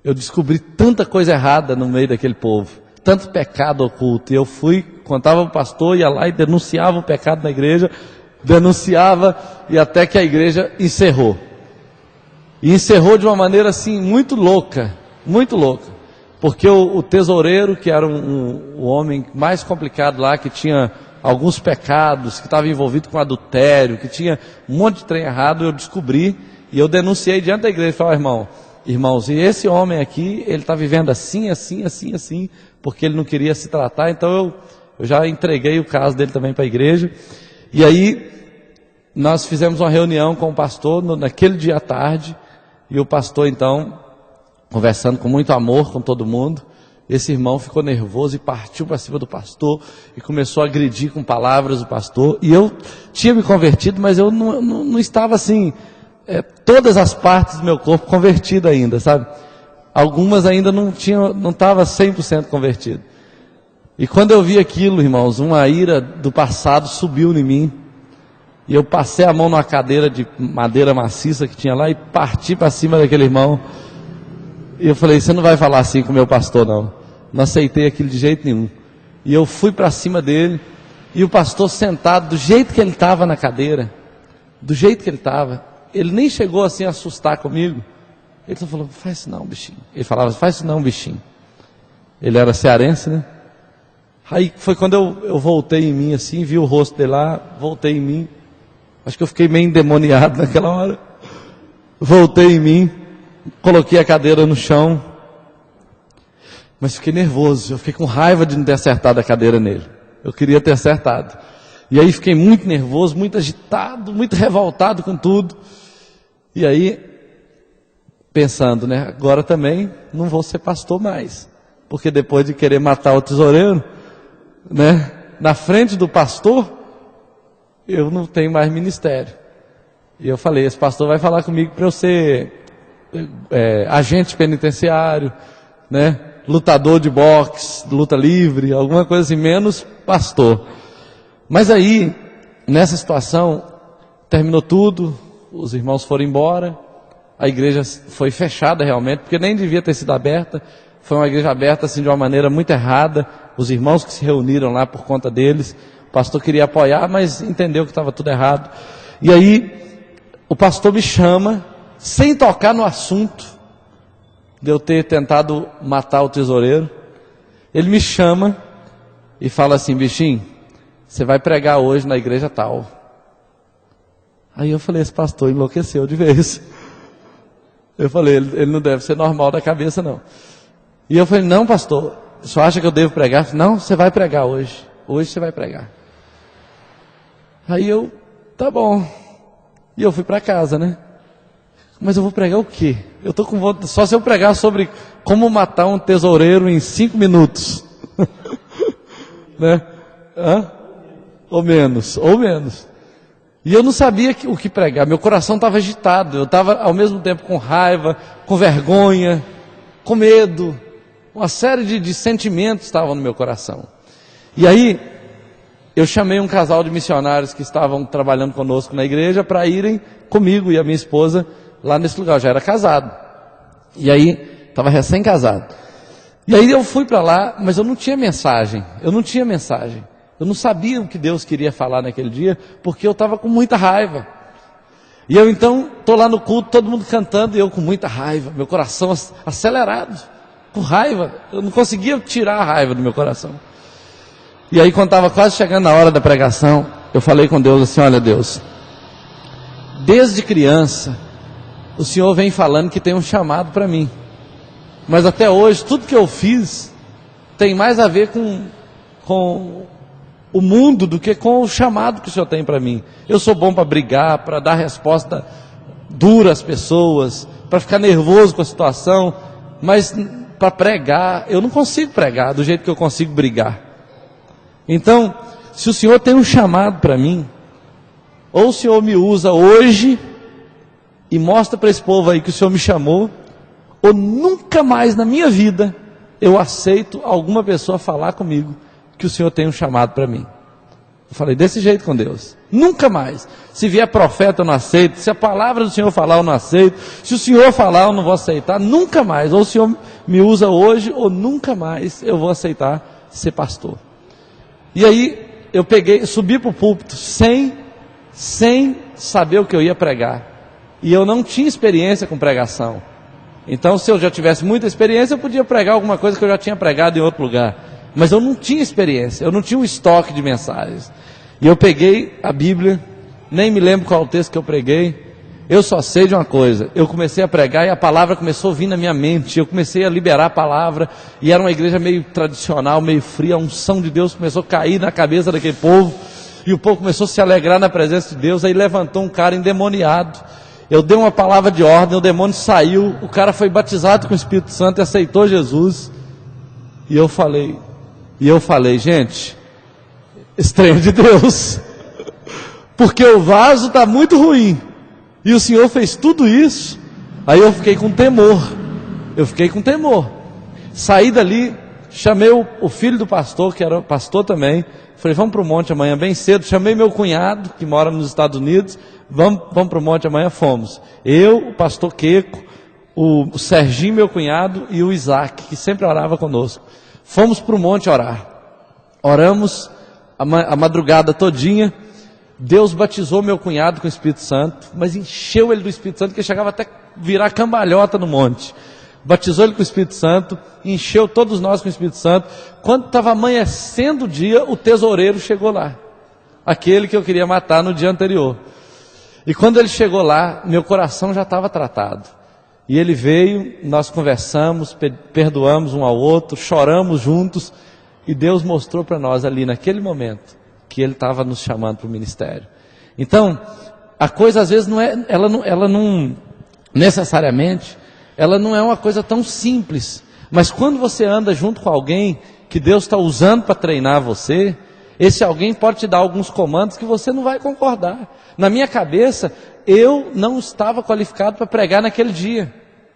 Eu descobri tanta coisa errada no meio daquele povo. Tanto pecado oculto. E eu fui, contava para o pastor, ia lá e denunciava o pecado na igreja. Denunciava e até que a igreja encerrou. E encerrou de uma maneira assim muito louca. Muito louca. Porque o tesoureiro, que era o homem mais complicado lá, que tinha alguns pecados, que estava envolvido com adultério, que tinha um monte de trem errado, eu descobri e eu denunciei diante da igreja. Falei, irmãos, e esse homem aqui, ele está vivendo assim, porque ele não queria se tratar, então eu já entreguei o caso dele também para a igreja. E aí nós fizemos uma reunião com o pastor naquele dia à tarde, e o pastor então, conversando com muito amor com todo mundo, esse irmão ficou nervoso e partiu para cima do pastor e começou a agredir com palavras o pastor. E eu tinha me convertido, mas eu não estava assim, todas as partes do meu corpo convertido ainda, sabe? Algumas ainda não estava 100% convertido. E quando eu vi aquilo, irmãos, uma ira do passado subiu em mim. E eu passei a mão numa cadeira de madeira maciça que tinha lá e parti para cima daquele irmão. E eu falei, você não vai falar assim com o meu pastor, não. Não aceitei aquilo de jeito nenhum. E eu fui para cima dele, e o pastor sentado, do jeito que ele estava na cadeira, do jeito que ele estava, ele nem chegou assim a assustar comigo. Ele só falou, faz isso não, bichinho. Ele falava, faz isso não, bichinho. Ele era cearense, né? Aí foi quando eu voltei em mim assim, vi o rosto dele lá, voltei em mim. Acho que eu fiquei meio endemoniado naquela hora. Voltei em mim, coloquei a cadeira no chão, mas fiquei nervoso, eu fiquei com raiva de não ter acertado a cadeira nele. Eu queria ter acertado. E aí fiquei muito nervoso, muito agitado, muito revoltado com tudo. E aí, pensando, né, agora também não vou ser pastor mais. Porque depois de querer matar o tesoureiro, né, na frente do pastor, eu não tenho mais ministério. E eu falei, esse pastor vai falar comigo para eu ser agente penitenciário, né, lutador de boxe, luta livre, alguma coisa assim, menos pastor. Mas aí, nessa situação, terminou tudo, os irmãos foram embora, a igreja foi fechada realmente, porque nem devia ter sido aberta, foi uma igreja aberta assim de uma maneira muito errada, os irmãos que se reuniram lá por conta deles, o pastor queria apoiar, mas entendeu que estava tudo errado. E aí, o pastor me chama, sem tocar no assunto, de eu ter tentado matar o tesoureiro, ele me chama e fala assim, bichinho, você vai pregar hoje na igreja tal. Aí eu falei, esse pastor enlouqueceu de vez. Eu falei, ele não deve ser normal da cabeça não. E eu falei, não pastor, o senhor acha que eu devo pregar? Falei, não, você vai pregar hoje. Hoje você vai pregar. Aí eu, tá bom. E eu fui para casa, né? Mas eu vou pregar o quê? Eu tô com vontade, só se eu pregar sobre como matar um tesoureiro em 5 minutos. Né? Hã? Ou menos. E eu não sabia o que pregar, meu coração estava agitado, eu estava ao mesmo tempo com raiva, com vergonha, com medo, uma série de sentimentos estavam no meu coração. E aí, eu chamei um casal de missionários que estavam trabalhando conosco na igreja para irem comigo e a minha esposa lá nesse lugar, eu já era casado, e aí, estava recém-casado. E aí eu fui para lá, mas eu não tinha mensagem. Eu não sabia o que Deus queria falar naquele dia, porque eu estava com muita raiva. E eu então, estou lá no culto, todo mundo cantando, e eu com muita raiva, meu coração acelerado, com raiva, eu não conseguia tirar a raiva do meu coração. E aí quando estava quase chegando na hora da pregação, eu falei com Deus assim, olha Deus, desde criança, o Senhor vem falando que tem um chamado para mim. Mas até hoje, tudo que eu fiz, tem mais a ver com o mundo do que com o chamado que o Senhor tem para mim. Eu sou bom para brigar, para dar resposta dura às pessoas, para ficar nervoso com a situação, mas para pregar, eu não consigo pregar do jeito que eu consigo brigar. Então, se o Senhor tem um chamado para mim, ou o Senhor me usa hoje e mostra para esse povo aí que o Senhor me chamou, ou nunca mais na minha vida eu aceito alguma pessoa falar comigo que o Senhor tem um chamado para mim. Eu falei desse jeito com Deus, nunca mais. Se vier profeta eu não aceito, se a palavra do Senhor falar eu não aceito, se o Senhor falar eu não vou aceitar, nunca mais. Ou o Senhor me usa hoje, ou nunca mais eu vou aceitar ser pastor. E aí eu subi para o púlpito sem saber o que eu ia pregar, e eu não tinha experiência com pregação. Então, se eu já tivesse muita experiência, eu podia pregar alguma coisa que eu já tinha pregado em outro lugar. Mas eu não tinha experiência, eu não tinha um estoque de mensagens. E eu peguei a Bíblia, nem me lembro qual o texto que eu preguei. Eu só sei de uma coisa, eu comecei a pregar e a palavra começou a vir na minha mente. Eu comecei a liberar a palavra, e era uma igreja meio tradicional, meio fria. A unção de Deus começou a cair na cabeça daquele povo, e o povo começou a se alegrar na presença de Deus. Aí levantou um cara endemoniado. Eu dei uma palavra de ordem, o demônio saiu, o cara foi batizado com o Espírito Santo e aceitou Jesus. E eu falei, gente, esse trem é de Deus, porque o vaso está muito ruim, e o Senhor fez tudo isso. Aí eu fiquei com temor, saí dali, chamei o filho do pastor, que era pastor também, falei, vamos para o monte amanhã bem cedo. Chamei meu cunhado, que mora nos Estados Unidos, vamos para o monte amanhã. Fomos, eu, o pastor Queco, o Serginho, meu cunhado, e o Isaac, que sempre orava conosco. Fomos para o monte orar, oramos a madrugada todinha. Deus batizou meu cunhado com o Espírito Santo, mas encheu ele do Espírito Santo, que ele chegava até virar cambalhota no monte. Batizou ele com o Espírito Santo, encheu todos nós com o Espírito Santo. Quando estava amanhecendo o dia, o tesoureiro chegou lá, aquele que eu queria matar no dia anterior. E quando ele chegou lá, meu coração já estava tratado. E ele veio, nós conversamos, perdoamos um ao outro, choramos juntos, e Deus mostrou para nós ali naquele momento que Ele estava nos chamando para o ministério. Então, a coisa às vezes não é, ela não necessariamente, ela não é uma coisa tão simples. Mas quando você anda junto com alguém que Deus está usando para treinar você, esse alguém pode te dar alguns comandos que você não vai concordar. Na minha cabeça, eu não estava qualificado para pregar naquele dia.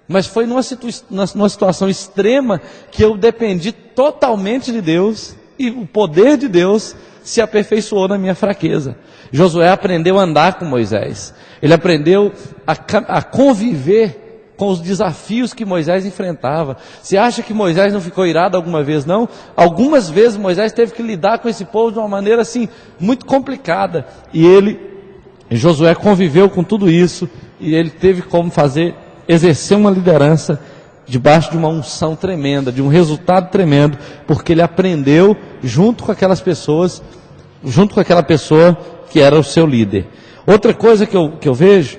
Mas foi numa situação extrema que eu dependi totalmente de Deus, e o poder de Deus se aperfeiçoou na minha fraqueza. Josué aprendeu a andar com Moisés. Ele aprendeu a conviver com os desafios que Moisés enfrentava. Você acha que Moisés não ficou irado alguma vez, não? Algumas vezes Moisés teve que lidar com esse povo de uma maneira assim, muito complicada. E Josué conviveu com tudo isso, e ele teve como exercer uma liderança debaixo de uma unção tremenda, de um resultado tremendo, porque ele aprendeu junto com aquelas pessoas, junto com aquela pessoa que era o seu líder. Outra coisa que eu vejo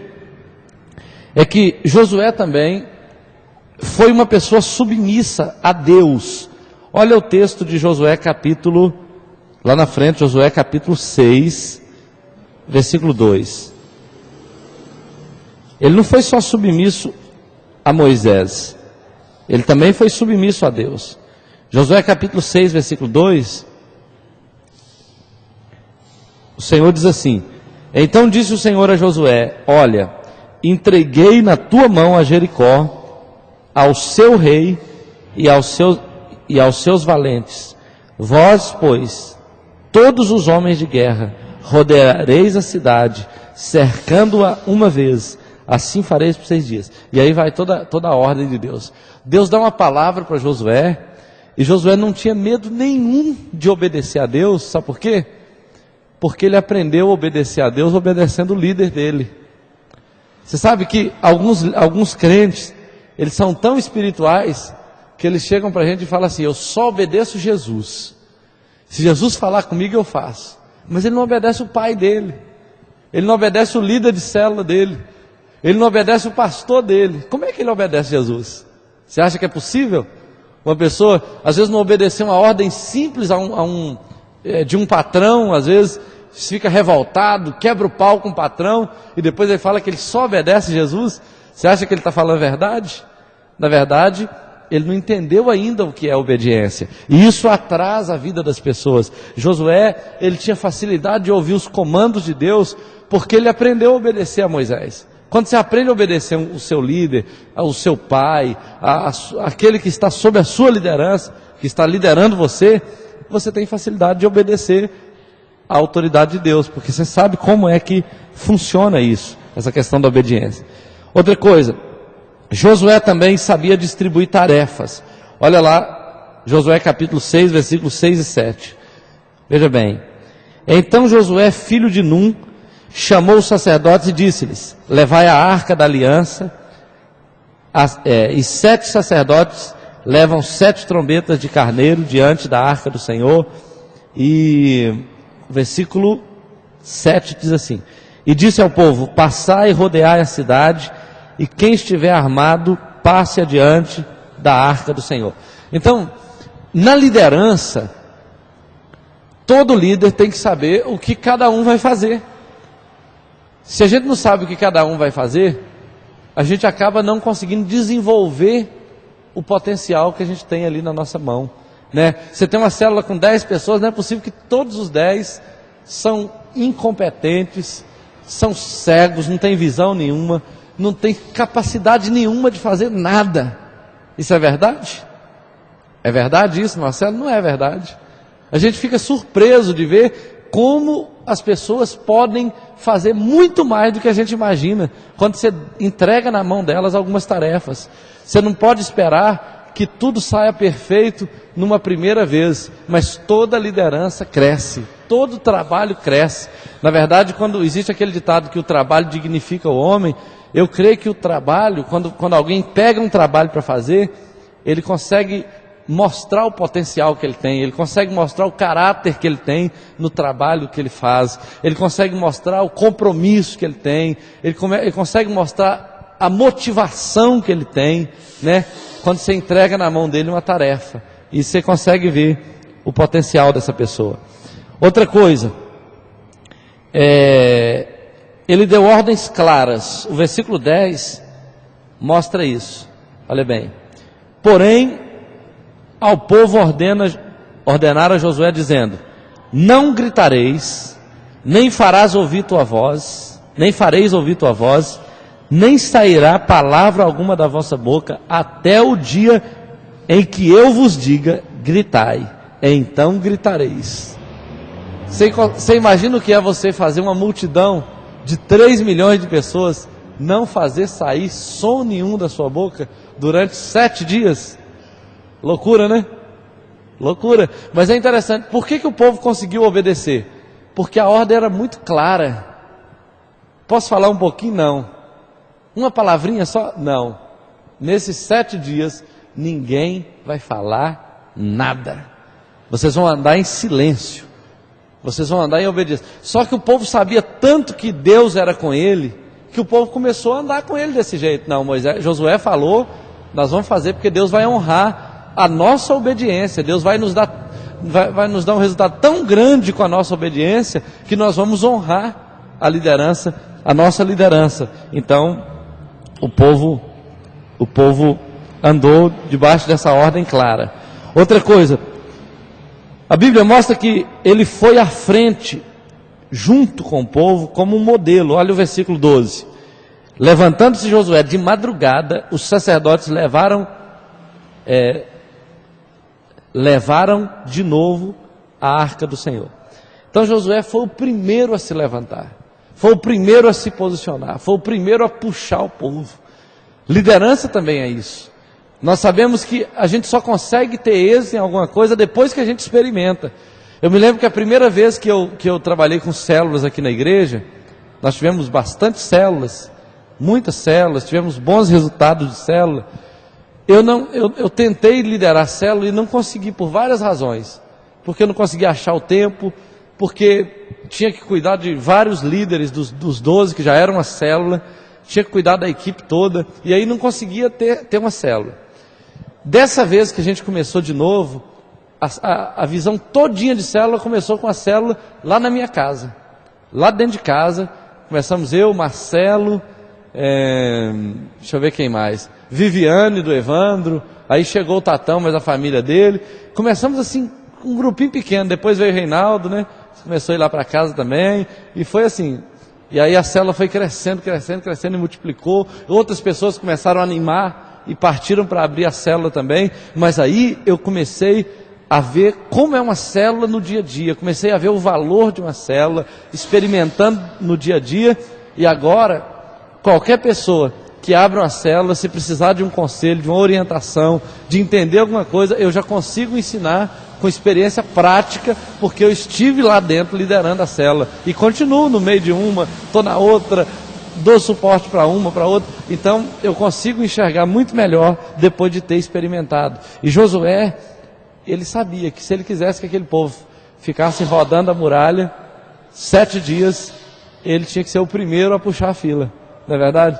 é que Josué também foi uma pessoa submissa a Deus. Olha o texto de Josué capítulo, lá na frente, Josué capítulo 6, versículo 2. Ele não foi só submisso a Moisés, ele também foi submisso a Deus. Josué capítulo 6, versículo 2, o Senhor diz assim: então disse o Senhor a Josué: olha, entreguei na tua mão a Jericó, ao seu rei e aos seus valentes. Vós, pois, todos os homens de guerra, rodeareis a cidade, cercando-a uma vez. Assim fareis por 6 dias. E aí vai toda a ordem de Deus. Deus dá uma palavra para Josué, e Josué não tinha medo nenhum de obedecer a Deus. Sabe por quê? Porque ele aprendeu a obedecer a Deus obedecendo o líder dele. Você sabe que alguns crentes, eles são tão espirituais, que eles chegam para a gente e falam assim: eu só obedeço Jesus. Se Jesus falar comigo, eu faço. Mas ele não obedece o pai dele, ele não obedece o líder de célula dele, ele não obedece o pastor dele. Como é que ele obedece Jesus? Você acha que é possível? Uma pessoa, às vezes, não obedecer uma ordem simples de um patrão, às vezes fica revoltado, quebra o pau com o patrão, e depois ele fala que ele só obedece Jesus. Você acha que ele está falando a verdade? Na verdade, ele não entendeu ainda o que é obediência, e isso atrasa a vida das pessoas. Josué, ele tinha facilidade de ouvir os comandos de Deus, porque ele aprendeu a obedecer a Moisés. Quando você aprende a obedecer o seu líder, ao seu pai, aquele que está sob a sua liderança, que está liderando você, você tem facilidade de obedecer à autoridade de Deus, porque você sabe como é que funciona isso, essa questão da obediência. Outra coisa, Josué também sabia distribuir tarefas. Olha lá, Josué capítulo 6, versículos 6 e 7. Veja bem: então Josué, filho de Num, chamou os sacerdotes e disse-lhes: levai a arca da aliança, e 7 sacerdotes levam 7 trombetas de carneiro diante da arca do Senhor. E o versículo 7 diz assim: e disse ao povo: passai e rodeai a cidade, e quem estiver armado, passe adiante da arca do Senhor. Então, na liderança, todo líder tem que saber o que cada um vai fazer. Se a gente não sabe o que cada um vai fazer, a gente acaba não conseguindo desenvolver o potencial que a gente tem ali na nossa mão, né? Você tem uma célula com 10 pessoas, não é possível que todos os 10 são incompetentes, são cegos, não têm visão nenhuma, não têm capacidade nenhuma de fazer nada. Isso é verdade? É verdade isso, Marcelo? Não é verdade. A gente fica surpreso de ver como as pessoas podem fazer muito mais do que a gente imagina, quando você entrega na mão delas algumas tarefas. Você não pode esperar que tudo saia perfeito numa primeira vez, mas toda liderança cresce, todo trabalho cresce. Na verdade, quando existe aquele ditado que o trabalho dignifica o homem, eu creio que o trabalho, quando alguém pega um trabalho para fazer, ele consegue mostrar o potencial que ele tem, ele consegue mostrar o caráter que ele tem no trabalho que ele faz, ele consegue mostrar o compromisso que ele tem, ele consegue mostrar a motivação que ele tem, né? Quando você entrega na mão dele uma tarefa, e você consegue ver o potencial dessa pessoa. Outra coisa, ele deu ordens claras, o versículo 10 mostra isso, olha bem. Porém, ao povo ordenar a Josué dizendo: não gritareis, nem fareis ouvir tua voz, nem sairá palavra alguma da vossa boca, até o dia em que eu vos diga, gritai, então gritareis. Você imagina o que é você fazer uma multidão de 3 milhões de pessoas, não fazer sair som nenhum da sua boca durante 7 dias? Loucura, né? Loucura. Mas é interessante, por que o povo conseguiu obedecer? Porque a ordem era muito clara. Posso falar um pouquinho? Não. Uma palavrinha só? Não. Nesses 7 dias, ninguém vai falar nada. Vocês vão andar em silêncio. Vocês vão andar em obediência. Só que o povo sabia tanto que Deus era com ele, que o povo começou a andar com ele desse jeito. Não, Josué falou, nós vamos fazer porque Deus vai honrar a nossa obediência. Deus vai nos dar um resultado tão grande com a nossa obediência, que nós vamos honrar a liderança, a nossa liderança. Então, o povo andou debaixo dessa ordem clara. Outra coisa, a Bíblia mostra que ele foi à frente, junto com o povo, como um modelo. Olha o versículo 12. Levantando-se Josué de madrugada, os sacerdotes levaram de novo a arca do Senhor. Então Josué foi o primeiro a se levantar, foi o primeiro a se posicionar, foi o primeiro a puxar o povo. Liderança também é isso. Nós sabemos que a gente só consegue ter êxito em alguma coisa depois que a gente experimenta. Eu me lembro que a primeira vez que eu trabalhei com células aqui na igreja, nós tivemos bastante células, muitas células, tivemos bons resultados de célula. Eu tentei liderar a célula e não consegui, por várias razões. Porque eu não conseguia achar o tempo, porque tinha que cuidar de vários líderes dos 12 que já eram uma célula, tinha que cuidar da equipe toda, e aí não conseguia ter uma célula. Dessa vez que a gente começou de novo, a visão todinha de célula começou com a célula lá na minha casa. Lá dentro de casa, começamos eu, Marcelo, deixa eu ver quem mais, Viviane do Evandro, aí chegou o Tatão, mas a família dele. Começamos assim, um grupinho pequeno, depois veio o Reinaldo, né? Começou a ir lá para casa também, e foi assim. E aí a célula foi crescendo e multiplicou. Outras pessoas começaram a animar e partiram para abrir a célula também. Mas aí eu comecei a ver como é uma célula no dia a dia. Comecei a ver o valor de uma célula, experimentando no dia a dia. E agora, qualquer pessoa que abra uma célula, se precisar de um conselho, de uma orientação, de entender alguma coisa, eu já consigo ensinar com experiência prática, porque eu estive lá dentro liderando a célula, e continuo no meio de uma, estou na outra, dou suporte para uma, para outra, então eu consigo enxergar muito melhor depois de ter experimentado. E Josué, ele sabia que se ele quisesse que aquele povo ficasse rodando a muralha 7 dias, ele tinha que ser o primeiro a puxar a fila, não é verdade?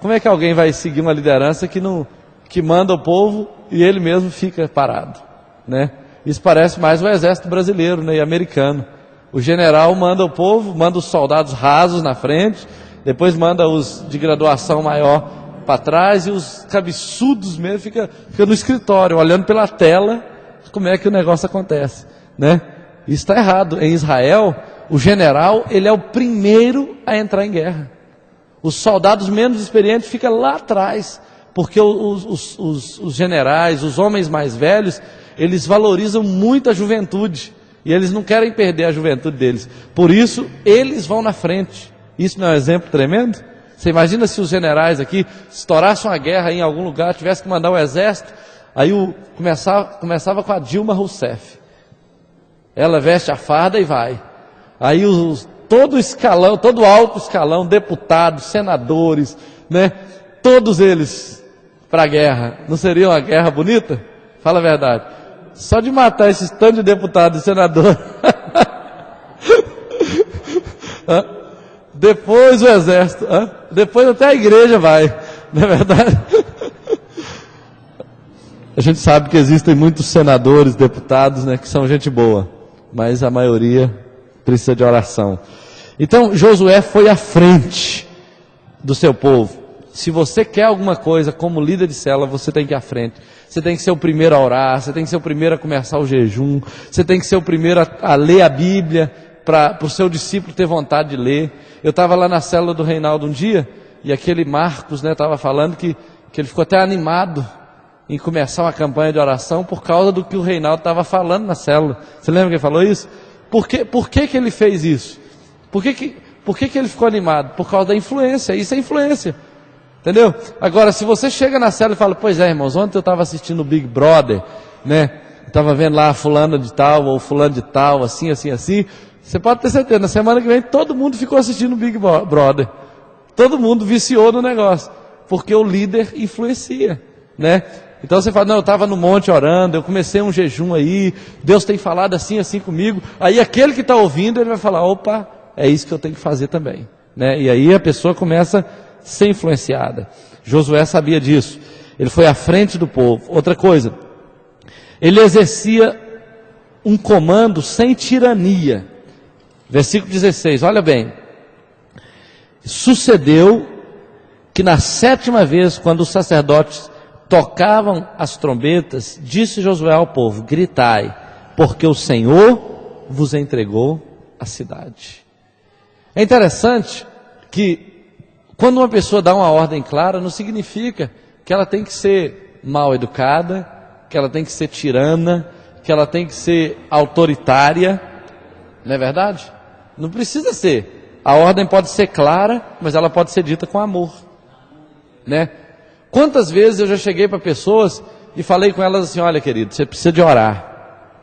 Como é que alguém vai seguir uma liderança que manda o povo e ele mesmo fica parado, né? Isso parece mais o exército brasileiro, né, e americano. O general manda o povo, manda os soldados rasos na frente, depois manda os de graduação maior para trás, e os cabeçudos mesmo fica no escritório, olhando pela tela, como é que o negócio acontece, né? Isso está errado. Em Israel, o general, ele é o primeiro a entrar em guerra. Os soldados menos experientes ficam lá atrás, porque os generais, os homens mais velhos, eles valorizam muito a juventude, e eles não querem perder a juventude deles. Por isso, eles vão na frente. Isso não é um exemplo tremendo? Você imagina se os generais aqui estourassem uma guerra em algum lugar, tivessem que mandar o exército, Aí começava com a Dilma Rousseff. Ela veste a farda e vai. Aí todo escalão, todo alto escalão, deputados, senadores, né? Todos eles para a guerra. Não seria uma guerra bonita? Fala a verdade. Só de matar esses tantos de deputados e senadores. Depois o exército. Depois até a igreja vai. Não é verdade? A gente sabe que existem muitos senadores, deputados, né, que são gente boa. Mas a maioria precisa de oração. Então Josué foi à frente do seu povo. Se você quer alguma coisa como líder de célula, você tem que ir à frente. Você tem que ser o primeiro a orar, você tem que ser o primeiro a começar o jejum, você tem que ser o primeiro a ler a Bíblia, para o seu discípulo ter vontade de ler. Eu estava lá na célula do Reinaldo um dia, e aquele Marcos estava falando que ele ficou até animado em começar uma campanha de oração por causa do que o Reinaldo estava falando na célula. Você lembra que ele falou isso? Por que ele fez isso? Por que ele ficou animado? Por causa da influência. Isso é influência. Entendeu? Agora, se você chega na célula e fala, pois é, irmãos, ontem eu estava assistindo o Big Brother, né? Estava vendo lá fulano de tal, ou fulano de tal, assim. Você pode ter certeza, na semana que vem todo mundo ficou assistindo o Big Brother. Todo mundo viciou no negócio. Porque o líder influencia, né? Então você fala, não, eu estava no monte orando, eu comecei um jejum aí, Deus tem falado assim comigo. Aí aquele que está ouvindo, ele vai falar, opa, é isso que eu tenho que fazer também, né? E aí a pessoa começa a ser influenciada. Josué sabia disso. Ele foi à frente do povo. Outra coisa, ele exercia um comando sem tirania. Versículo 16, olha bem. Sucedeu que na 7ª vez, quando os sacerdotes tocavam as trombetas, disse Josué ao povo, gritai, porque o Senhor vos entregou a cidade. É interessante que quando uma pessoa dá uma ordem clara, não significa que ela tem que ser mal educada, que ela tem que ser tirana, que ela tem que ser autoritária, não é verdade? Não precisa ser. A ordem pode ser clara, mas ela pode ser dita com amor, né? Quantas vezes eu já cheguei para pessoas e falei com elas assim, olha querido, você precisa de orar.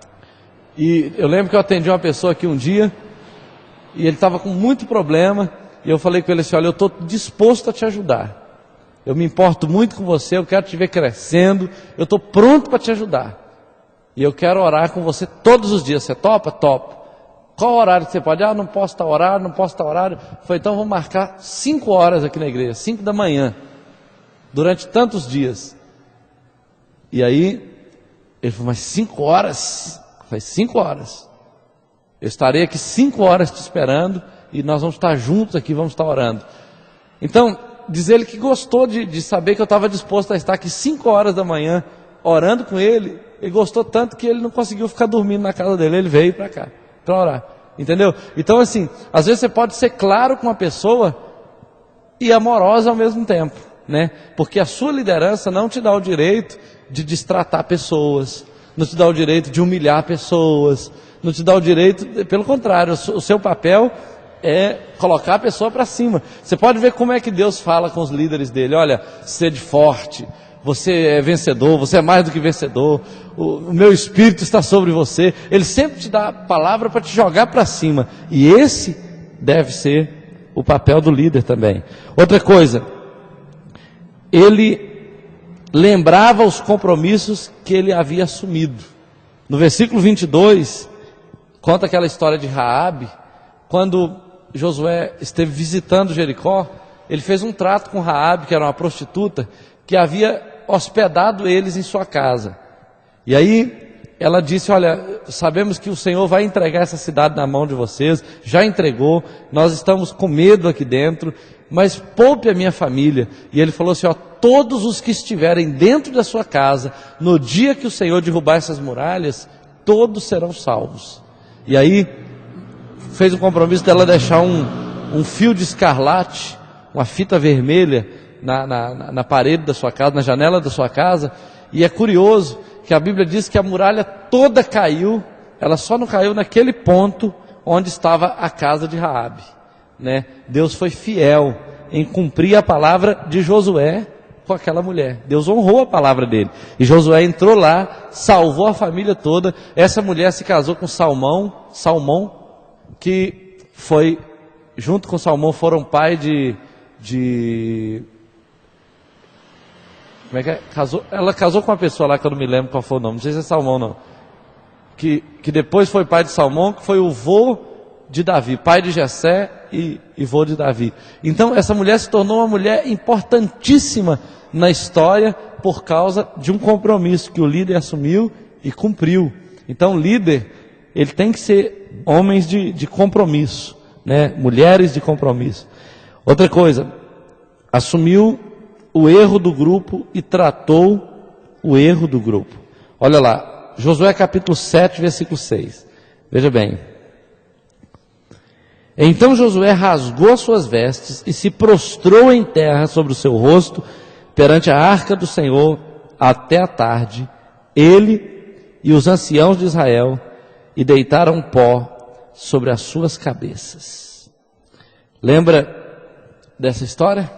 E eu lembro que eu atendi uma pessoa aqui um dia, e ele estava com muito problema, e eu falei com ele assim, olha, eu estou disposto a te ajudar. Eu me importo muito com você, eu quero te ver crescendo, eu estou pronto para te ajudar. E eu quero orar com você todos os dias, você topa? Topo. Qual horário que você pode? Não posso estar horário, não posso estar horário. Foi, então vamos marcar 5 horas aqui na igreja, 5 da manhã, durante tantos dias. E aí, ele falou, mas 5 horas? Eu falei, 5 horas. Eu estarei aqui 5 horas te esperando, e nós vamos estar juntos aqui, vamos estar orando. Então, diz ele que gostou de saber que eu estava disposto a estar aqui 5 horas da manhã, orando com ele. Ele gostou tanto que ele não conseguiu ficar dormindo na casa dele, ele veio para cá, para orar. Entendeu? Então assim, às vezes você pode ser claro com uma pessoa e amorosa ao mesmo tempo, né? Porque a sua liderança não te dá o direito de destratar pessoas, não te dá o direito de humilhar pessoas, não te dá o direito, pelo contrário, o seu papel é colocar a pessoa para cima. Você pode ver como é que Deus fala com os líderes dele, olha, sede forte, você é vencedor, você é mais do que vencedor, o meu espírito está sobre você. Ele sempre te dá a palavra para te jogar para cima, e esse deve ser o papel do líder também. Outra coisa, ele lembrava os compromissos que ele havia assumido. No versículo 22, conta aquela história de Raabe. Quando Josué esteve visitando Jericó, ele fez um trato com Raabe, que era uma prostituta, que havia hospedado eles em sua casa. E aí ela disse, olha, sabemos que o Senhor vai entregar essa cidade na mão de vocês, já entregou, nós estamos com medo aqui dentro, mas poupe a minha família. E ele falou assim, todos os que estiverem dentro da sua casa, no dia que o Senhor derrubar essas muralhas, todos serão salvos. E aí fez um compromisso dela deixar um fio de escarlate, uma fita vermelha na parede da sua casa, na janela da sua casa. E é curioso que a Bíblia diz que a muralha toda caiu, ela só não caiu naquele ponto onde estava a casa de Raabe, né? Deus foi fiel em cumprir a palavra de Josué com aquela mulher. Deus honrou a palavra dele. E Josué entrou lá, salvou a família toda. Essa mulher se casou com Salmão, que foi, junto com Salmão, foram pai de como é que é? Ela casou com uma pessoa lá que eu não me lembro qual foi o nome, não sei se é Salmão não. Que depois foi pai de Salmão, que foi o vô de Davi, pai de Jessé e vô de Davi. Então essa mulher se tornou uma mulher importantíssima na história por causa de um compromisso que o líder assumiu e cumpriu. Então líder, ele tem que ser homens de compromisso, né? Mulheres de compromisso. Outra coisa, assumiu o erro do grupo e tratou o erro do grupo. Olha lá, Josué capítulo 7, versículo 6. Veja bem. Então Josué rasgou as suas vestes e se prostrou em terra sobre o seu rosto perante a arca do Senhor até a tarde, ele e os anciãos de Israel, e deitaram pó sobre as suas cabeças. Lembra dessa história?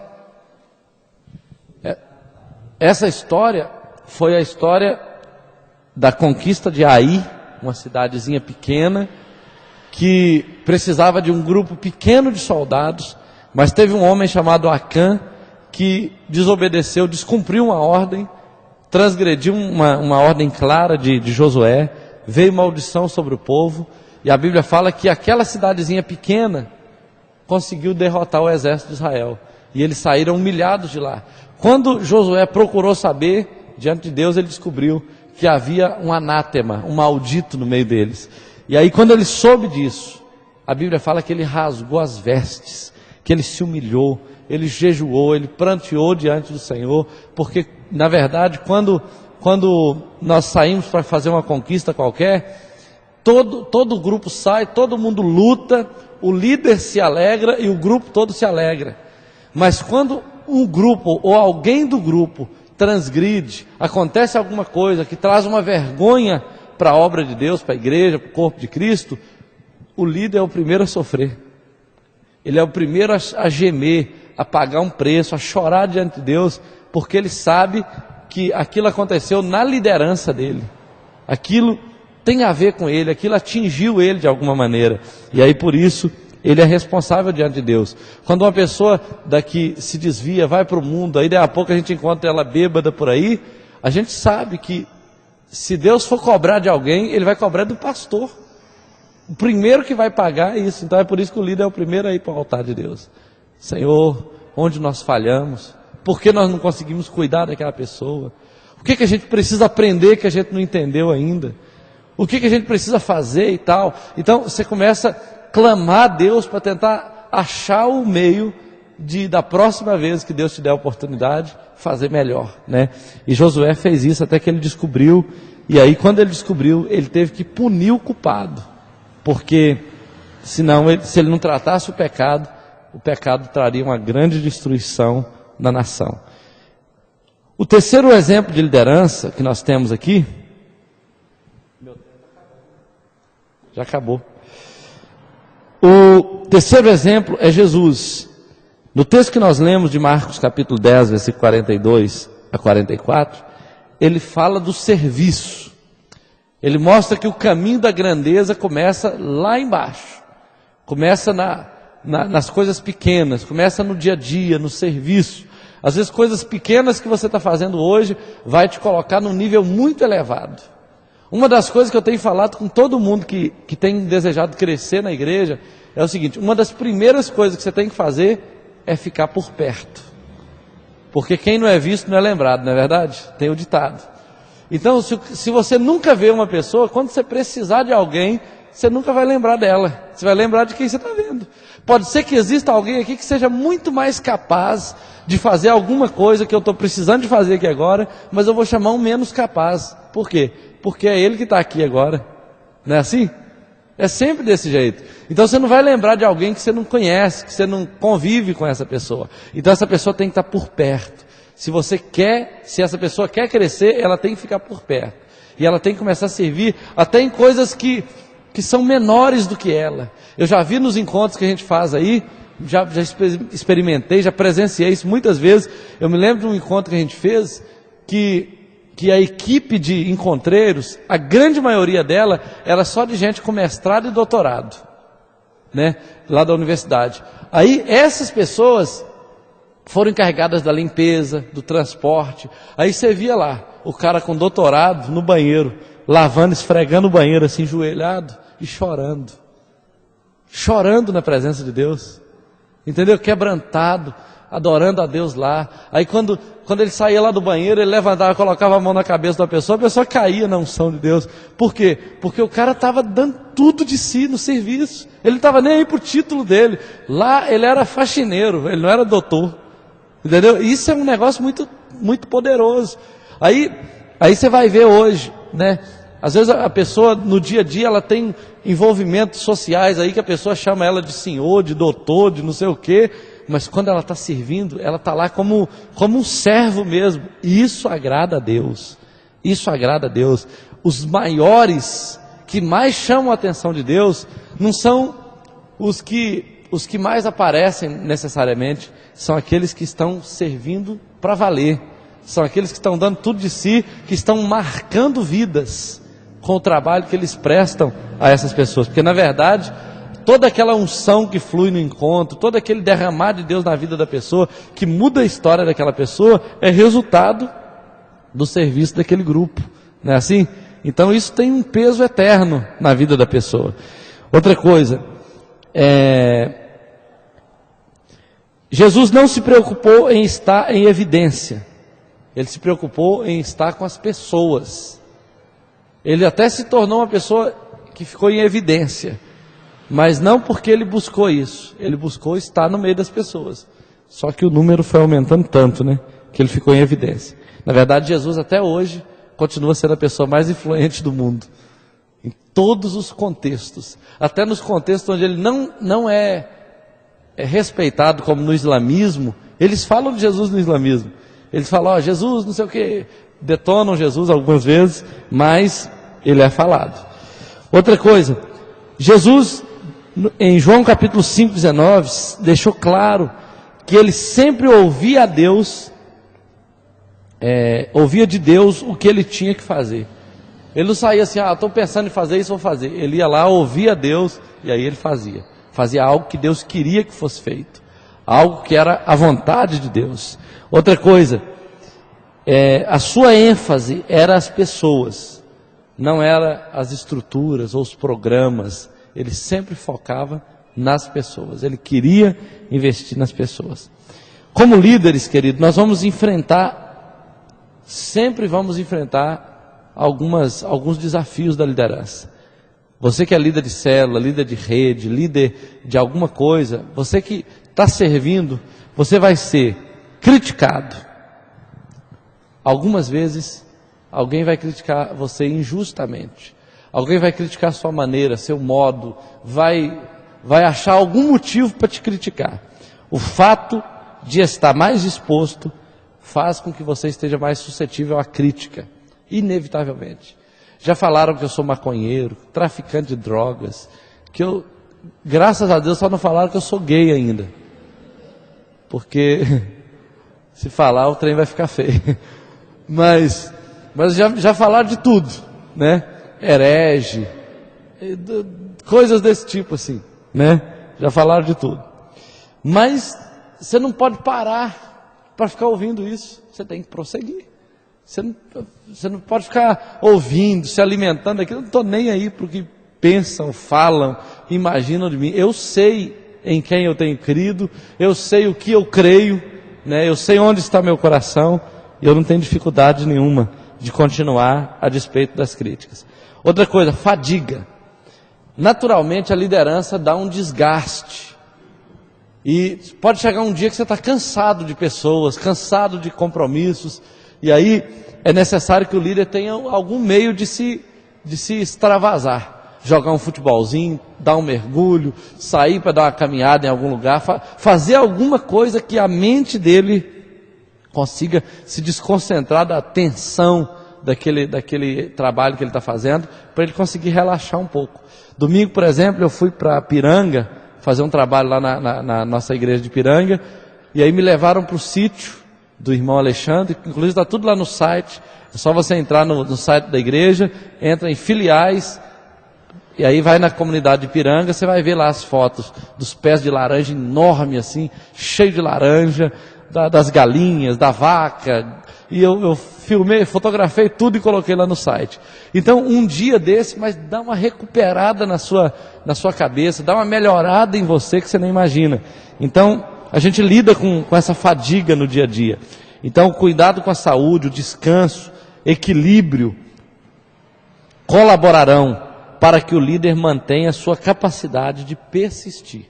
Essa história foi a história da conquista de Ai, uma cidadezinha pequena, que precisava de um grupo pequeno de soldados, mas teve um homem chamado Acã, que desobedeceu, descumpriu uma ordem, transgrediu uma ordem clara de Josué, veio maldição sobre o povo, e a Bíblia fala que aquela cidadezinha pequena conseguiu derrotar o exército de Israel, e eles saíram humilhados de lá. Quando Josué procurou saber, diante de Deus ele descobriu que havia um anátema, um maldito no meio deles. E aí quando ele soube disso, a Bíblia fala que ele rasgou as vestes, que ele se humilhou, ele jejuou, ele pranteou diante do Senhor, porque na verdade quando nós saímos para fazer uma conquista qualquer, todo o grupo sai, todo mundo luta, o líder se alegra e o grupo todo se alegra. Mas quando um grupo ou alguém do grupo transgride, acontece alguma coisa que traz uma vergonha para a obra de Deus, para a igreja, para o corpo de Cristo, o líder é o primeiro a sofrer. Ele é o primeiro a gemer, a pagar um preço, a chorar diante de Deus, porque ele sabe que aquilo aconteceu na liderança dele. Aquilo tem a ver com ele, aquilo atingiu ele de alguma maneira. E aí por isso ele é responsável diante de Deus. Quando uma pessoa daqui se desvia, vai para o mundo, aí daí a pouco a gente encontra ela bêbada por aí, a gente sabe que se Deus for cobrar de alguém, ele vai cobrar do pastor. O primeiro que vai pagar é isso. Então é por isso que o líder é o primeiro a ir para o altar de Deus. Senhor, onde nós falhamos? Por que nós não conseguimos cuidar daquela pessoa? O que a gente precisa aprender que a gente não entendeu ainda? O que a gente precisa fazer e tal? Então você começa a clamar a Deus para tentar achar o meio da próxima vez que Deus te der a oportunidade, fazer melhor, né? E Josué fez isso até que ele descobriu, e aí quando ele descobriu, ele teve que punir o culpado, porque senão, se ele não tratasse o pecado traria uma grande destruição na nação. O terceiro exemplo de liderança que nós temos aqui, já acabou. O terceiro exemplo é Jesus. No texto que nós lemos de Marcos capítulo 10, versículo 42 a 44, ele fala do serviço. Ele mostra que o caminho da grandeza começa lá embaixo. Começa nas coisas pequenas, começa no dia a dia, no serviço. Às vezes coisas pequenas que você está fazendo hoje vai te colocar num nível muito elevado. Uma das coisas que eu tenho falado com todo mundo que tem desejado crescer na igreja é o seguinte: uma das primeiras coisas que você tem que fazer é ficar por perto, porque quem não é visto não é lembrado, não é verdade? Tem o ditado. Então se você nunca vê uma pessoa, quando você precisar de alguém, você nunca vai lembrar dela, você vai lembrar de quem você está vendo. Pode ser que exista alguém aqui que seja muito mais capaz de fazer alguma coisa que eu estou precisando de fazer aqui agora, mas eu vou chamar um menos capaz. Por quê? Porque é ele que está aqui agora. Não é assim? É sempre desse jeito. Então você não vai lembrar de alguém que você não conhece, que você não convive com essa pessoa. Então essa pessoa tem que estar por perto. Se essa pessoa quer crescer, ela tem que ficar por perto. E ela tem que começar a servir até em coisas que são menores do que ela. Eu já vi nos encontros que a gente faz aí, já experimentei, já presenciei isso muitas vezes. Eu me lembro de um encontro que a gente fez, que a equipe de encontreiros, a grande maioria dela, era só de gente com mestrado e doutorado, né, lá da universidade. Aí essas pessoas foram encarregadas da limpeza, do transporte. Aí você via lá, o cara com doutorado no banheiro, lavando, esfregando o banheiro assim, enjoelhado e chorando. Chorando na presença de Deus. Entendeu? Quebrantado, adorando a Deus lá. Aí quando ele saía lá do banheiro, ele levantava, colocava a mão na cabeça da pessoa, a pessoa caía na unção de Deus. Por quê? Porque o cara estava dando tudo de si no serviço. Ele não estava nem aí pro título dele. Lá ele era faxineiro, ele não era doutor. Entendeu? Isso é um negócio muito, muito poderoso. Aí você vai ver hoje, né? Às vezes a pessoa no dia a dia ela tem envolvimentos sociais aí que a pessoa chama ela de senhor, de doutor, de não sei o quê, mas quando ela está servindo, ela está lá como um servo mesmo. E isso agrada a Deus. Isso agrada a Deus. Os maiores que mais chamam a atenção de Deus não são os que mais aparecem necessariamente, são aqueles que estão servindo para valer. São aqueles que estão dando tudo de si, que estão marcando vidas com o trabalho que eles prestam a essas pessoas. Porque na verdade, toda aquela unção que flui no encontro, todo aquele derramar de Deus na vida da pessoa, que muda a história daquela pessoa, é resultado do serviço daquele grupo. Não é assim? Então isso tem um peso eterno na vida da pessoa. Outra coisa, Jesus não se preocupou em estar em evidência. Ele se preocupou em estar com as pessoas. Ele até se tornou uma pessoa que ficou em evidência, mas não porque ele buscou isso. Ele buscou estar no meio das pessoas. Só que o número foi aumentando tanto, né, que ele ficou em evidência. Na verdade, Jesus até hoje continua sendo a pessoa mais influente do mundo, em todos os contextos, até nos contextos onde ele não é respeitado, como no islamismo. Eles falam de Jesus no islamismo. Eles falam, Jesus, não sei o que, detonam Jesus algumas vezes, mas ele é falado. Outra coisa, Jesus, em João capítulo 5, 19, deixou claro que ele sempre ouvia a Deus, ouvia de Deus o que ele tinha que fazer. Ele não saía assim, estou pensando em fazer isso, vou fazer. Ele ia lá, ouvia a Deus, e aí ele fazia. Fazia algo que Deus queria que fosse feito. Algo que era a vontade de Deus. Outra coisa, a sua ênfase era as pessoas, não era as estruturas ou os programas. Ele sempre focava nas pessoas, ele queria investir nas pessoas. Como líderes, queridos, nós sempre vamos enfrentar alguns desafios da liderança. Você que é líder de célula, líder de rede, líder de alguma coisa, você que está servindo, você vai ser criticado. Algumas vezes, alguém vai criticar você injustamente. Alguém vai criticar sua maneira, seu modo, vai achar algum motivo para te criticar. O fato de estar mais exposto faz com que você esteja mais suscetível à crítica, inevitavelmente. Já falaram que eu sou maconheiro, traficante de drogas, que eu, graças a Deus, só não falaram que eu sou gay ainda. Porque se falar o trem vai ficar feio. Mas já falaram de tudo, né? Herege, coisas desse tipo assim, né? Já falaram de tudo. Mas você não pode parar para ficar ouvindo isso. Você tem que prosseguir. Você não pode ficar ouvindo, se alimentando daquilo. Eu não estou nem aí para o que pensam, falam, imaginam de mim. Eu sei em quem eu tenho crido, eu sei o que eu creio, né? Eu sei onde está meu coração, e eu não tenho dificuldade nenhuma de continuar a despeito das críticas. Outra coisa, fadiga. Naturalmente a liderança dá um desgaste. E pode chegar um dia que você está cansado de pessoas, cansado de compromissos, e aí é necessário que o líder tenha algum meio de se extravasar. Jogar um futebolzinho, dar um mergulho, sair para dar uma caminhada em algum lugar, fazer alguma coisa que a mente dele consiga se desconcentrar da tensão daquele trabalho que ele está fazendo, para ele conseguir relaxar um pouco. Domingo, por exemplo, eu fui para Piranga fazer um trabalho lá na nossa igreja de Ipiranga, e aí me levaram para o sítio do irmão Alexandre, que inclusive está tudo lá no site, é só você entrar no site da igreja, entra em filiais, e aí vai na comunidade de Ipiranga, você vai ver lá as fotos dos pés de laranja enorme assim, cheio de laranja, das galinhas, da vaca, e eu filmei, fotografei tudo e coloquei lá no site. Então um dia desse, mas dá uma recuperada na sua cabeça, dá uma melhorada em você que você nem imagina. Então a gente lida com essa fadiga no dia a dia. Então cuidado com a saúde, o descanso, equilíbrio, colaborarão para que o líder mantenha a sua capacidade de persistir.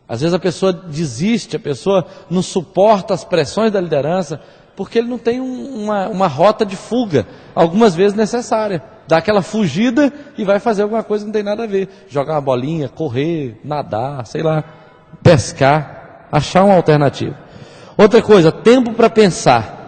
Às vezes a pessoa desiste, a pessoa não suporta as pressões da liderança, porque ele não tem uma rota de fuga, algumas vezes necessária. Dá aquela fugida e vai fazer alguma coisa que não tem nada a ver. Jogar uma bolinha, correr, nadar, sei lá, pescar, achar uma alternativa. Outra coisa, tempo para pensar.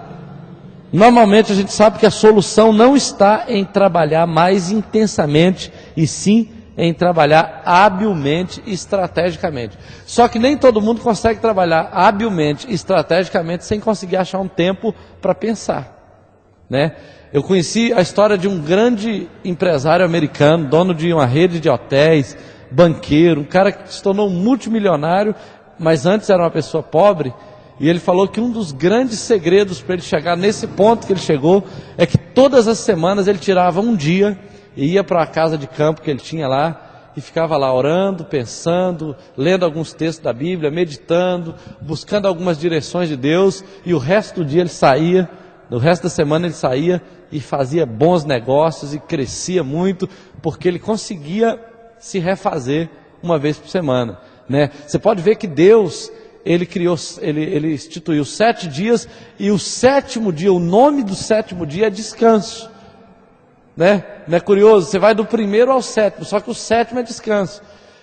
Normalmente a gente sabe que a solução não está em trabalhar mais intensamente, e sim em trabalhar habilmente e estrategicamente. Só que nem todo mundo consegue trabalhar habilmente e estrategicamente sem conseguir achar um tempo para pensar, né? Eu conheci a história de um grande empresário americano, dono de uma rede de hotéis, banqueiro, um cara que se tornou multimilionário, mas antes era uma pessoa pobre. E ele falou que um dos grandes segredos para ele chegar nesse ponto que ele chegou é que todas as semanas ele tirava um dia e ia para a casa de campo que ele tinha lá e ficava lá orando, pensando, lendo alguns textos da Bíblia, meditando, buscando algumas direções de Deus, e o resto do dia ele saía, no resto da semana ele saía e fazia bons negócios e crescia muito, porque ele conseguia se refazer uma vez por semana, né? Você pode ver que Deus... Ele instituiu 7 dias, e o 7º dia, o nome do 7º dia é descanso, né? Não é curioso? Você vai do 1º ao 7º, só que o 7º é descanso.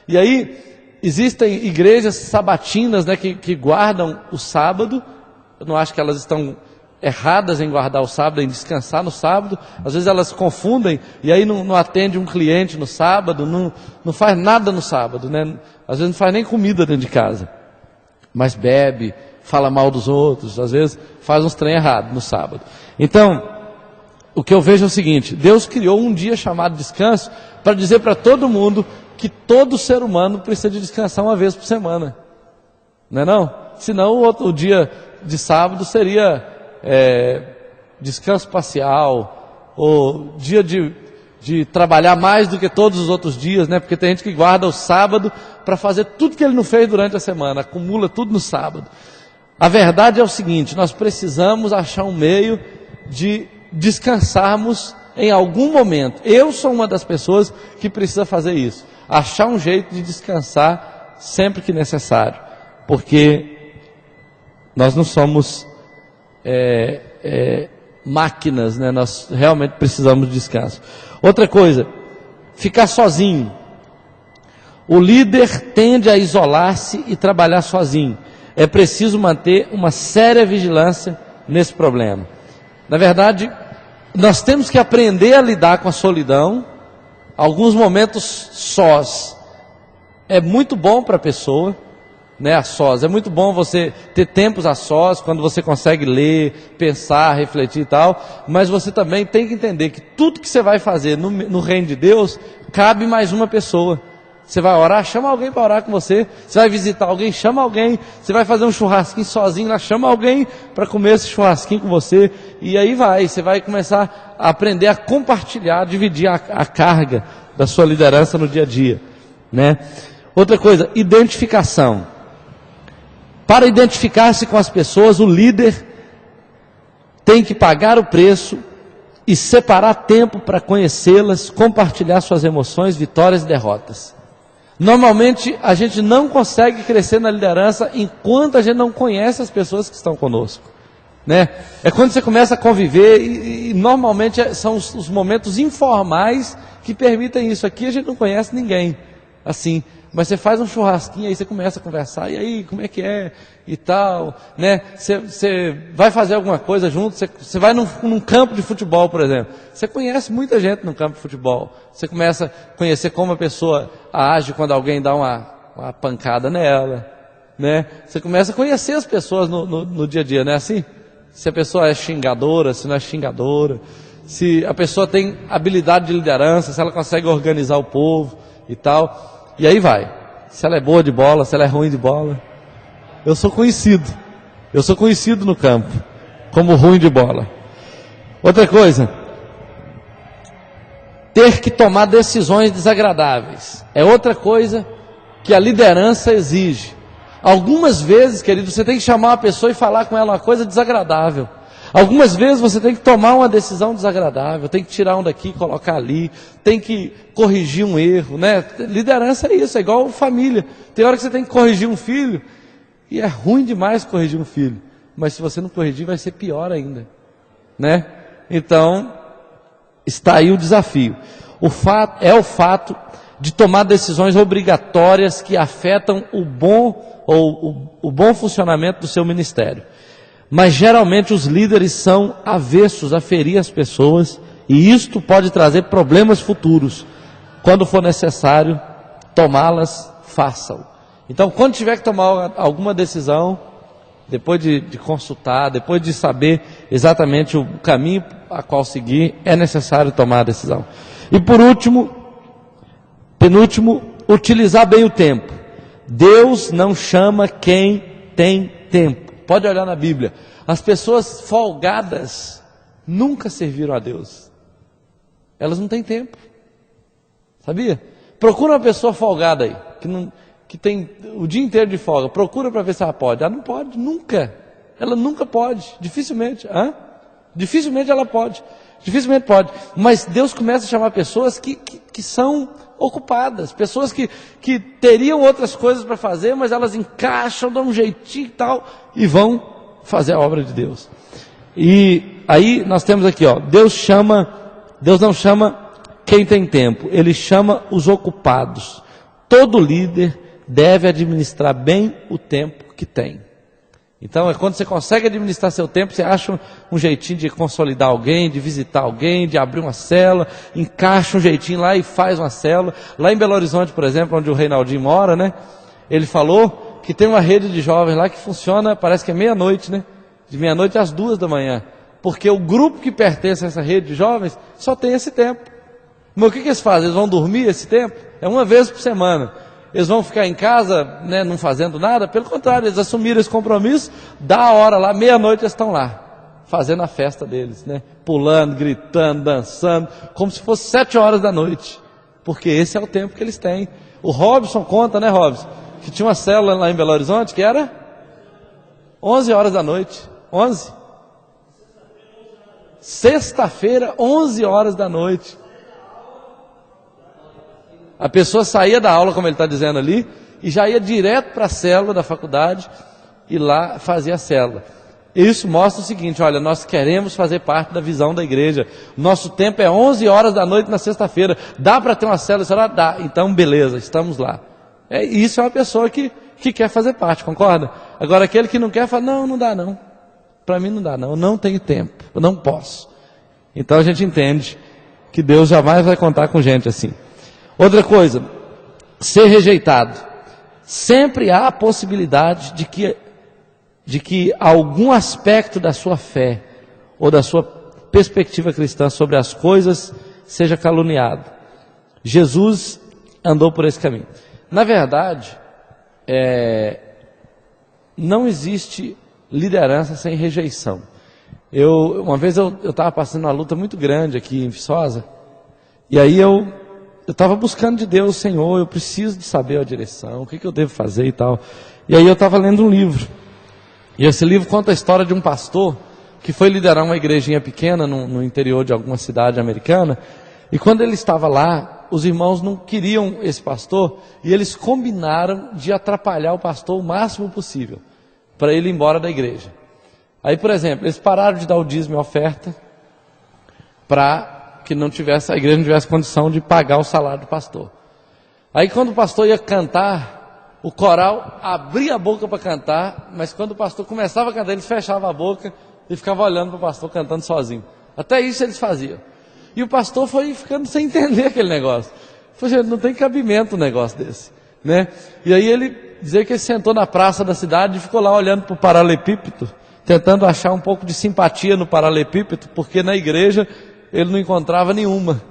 E aí, existem igrejas sabatinas, né, que guardam o sábado. Eu não acho que elas estão erradas em guardar o sábado, em descansar no sábado. Às vezes elas confundem, e aí não atende um cliente no sábado, não faz nada no sábado, né? Às vezes não faz nem comida dentro de casa, mas bebe, fala mal dos outros, às vezes faz uns trem errado no sábado. Então, o que eu vejo é o seguinte: Deus criou um dia chamado descanso para dizer para todo mundo que todo ser humano precisa de descansar uma vez por semana, não é não? Senão o dia de sábado seria descanso parcial, ou dia de trabalhar mais do que todos os outros dias, né? Porque tem gente que guarda o sábado para fazer tudo que ele não fez durante a semana, acumula tudo no sábado. A verdade é o seguinte: nós precisamos achar um meio de descansarmos em algum momento. Eu sou uma das pessoas que precisa fazer isso, achar um jeito de descansar sempre que necessário, porque nós não somos máquinas, né? Nós realmente precisamos de descanso. Outra coisa, ficar sozinho. O líder tende a isolar-se e trabalhar sozinho. É preciso manter uma séria vigilância nesse problema. Na verdade, nós temos que aprender a lidar com a solidão. Alguns momentos sós é muito bom para a pessoa, né, a sós. É muito bom você ter tempos a sós, quando você consegue ler, pensar, refletir e tal, mas você também tem que entender que tudo que você vai fazer no reino de Deus, cabe mais uma pessoa. Você vai orar, chama alguém para orar com você. Você vai visitar alguém, chama alguém. Você vai fazer um churrasquinho sozinho lá, chama alguém para comer esse churrasquinho com você. E aí você vai começar a aprender a compartilhar, dividir a carga da sua liderança no dia a dia, né? Outra coisa, identificação. Para identificar-se com as pessoas, o líder tem que pagar o preço e separar tempo para conhecê-las, compartilhar suas emoções, vitórias e derrotas. Normalmente a gente não consegue crescer na liderança enquanto a gente não conhece as pessoas que estão conosco, né? É quando você começa a conviver e normalmente são os momentos informais que permitem isso. Aqui a gente não conhece ninguém assim, mas você faz um churrasquinho, aí você começa a conversar, e aí, como é que é, e tal, né? Você vai fazer alguma coisa junto, você vai num campo de futebol, por exemplo, você conhece muita gente no campo de futebol, você começa a conhecer como a pessoa age quando alguém dá uma pancada nela, né? Você começa a conhecer as pessoas no dia a dia, não é assim? Se a pessoa é xingadora, se não é xingadora, se a pessoa tem habilidade de liderança, se ela consegue organizar o povo e tal, e aí vai. Se ela é boa de bola, se ela é ruim de bola. Eu sou conhecido no campo como ruim de bola. Outra coisa, ter que tomar decisões desagradáveis é outra coisa que a liderança exige. Algumas vezes, querido, você tem que chamar uma pessoa e falar com ela uma coisa desagradável. Algumas vezes você tem que tomar uma decisão desagradável, tem que tirar um daqui e colocar ali, tem que corrigir um erro, né? Liderança é isso, é igual família. Tem hora que você tem que corrigir um filho, e é ruim demais corrigir um filho, mas se você não corrigir vai ser pior ainda, né? Então, está aí o desafio. O fato de tomar decisões obrigatórias que afetam o bom funcionamento do seu ministério. Mas geralmente os líderes são avessos a ferir as pessoas, e isto pode trazer problemas futuros. Quando for necessário tomá-las, façam. Então, quando tiver que tomar alguma decisão, depois de consultar, depois de saber exatamente o caminho a qual seguir, é necessário tomar a decisão. E por último, penúltimo, utilizar bem o tempo. Deus não chama quem tem tempo. Pode olhar na Bíblia. As pessoas folgadas nunca serviram a Deus. Elas não têm tempo. Sabia? Procura uma pessoa folgada aí, que tem o dia inteiro de folga. Procura para ver se ela pode. Ela não pode, nunca. Ela nunca pode. Dificilmente. Dificilmente ela pode. Dificilmente pode. Mas Deus começa a chamar pessoas que são ocupadas. Pessoas que teriam outras coisas para fazer, mas elas encaixam, dão um jeitinho e tal, e vão fazer a obra de Deus. E aí nós temos aqui, Deus não chama quem tem tempo, Ele chama os ocupados. Todo líder deve administrar bem o tempo que tem. Então é quando você consegue administrar seu tempo, você acha um jeitinho de consolidar alguém, de visitar alguém, de abrir uma célula, encaixa um jeitinho lá e faz uma célula. Lá em Belo Horizonte, por exemplo, onde o Reinaldinho mora, né? Ele falou que tem uma rede de jovens lá que funciona, parece que é meia-noite, né? De meia-noite às 2 da manhã. Porque o grupo que pertence a essa rede de jovens só tem esse tempo. Mas o que eles fazem? Eles vão dormir esse tempo? É uma vez por semana. Eles vão ficar em casa, né, não fazendo nada? Pelo contrário, eles assumiram esse compromisso, da hora lá, meia-noite eles estão lá, fazendo a festa deles, né? Pulando, gritando, dançando, como se fosse 7 horas da noite, porque esse é o tempo que eles têm. O Robson conta, né, Robson, que tinha uma célula lá em Belo Horizonte, que era 11 horas da noite, 11? Sexta-feira, 11 horas da noite. A pessoa saía da aula, como ele está dizendo ali, e já ia direto para a célula da faculdade, e lá fazia a célula. Isso mostra o seguinte: olha, nós queremos fazer parte da visão da igreja. Nosso tempo é 11 horas da noite na sexta-feira. Dá para ter uma célula? Será? Dá. Então, beleza, estamos lá. Isso é uma pessoa que quer fazer parte, concorda? Agora, aquele que não quer, fala, não dá não. Para mim não dá não, eu não tenho tempo, eu não posso. Então a gente entende que Deus jamais vai contar com gente assim. Outra coisa, ser rejeitado. Sempre há a possibilidade de que algum aspecto da sua fé ou da sua perspectiva cristã sobre as coisas seja caluniado. Jesus andou por esse caminho. Na verdade, não existe liderança sem rejeição. Uma vez eu estava passando uma luta muito grande aqui em Viçosa, e aí eu estava buscando de Deus, Senhor, eu preciso de saber a direção, o que eu devo fazer e tal. E aí eu estava lendo um livro, e esse livro conta a história de um pastor que foi liderar uma igrejinha pequena no interior de alguma cidade americana, e quando ele estava lá, os irmãos não queriam esse pastor, e eles combinaram de atrapalhar o pastor o máximo possível, para ele ir embora da igreja. Aí, por exemplo, eles pararam de dar o dízimo e a oferta, para que a igreja não tivesse condição de pagar o salário do pastor. Aí quando o pastor ia cantar, o coral abria a boca para cantar, mas quando o pastor começava a cantar, eles fechavam a boca e ficavam olhando para o pastor cantando sozinho. Até isso eles faziam. E o pastor foi ficando sem entender aquele negócio. Falei, gente, não tem cabimento um negócio desse. né? E aí ele dizia que ele sentou na praça da cidade e ficou lá olhando para o paralelepípedo, tentando achar um pouco de simpatia no paralelepípedo, porque na igreja ele não encontrava nenhuma.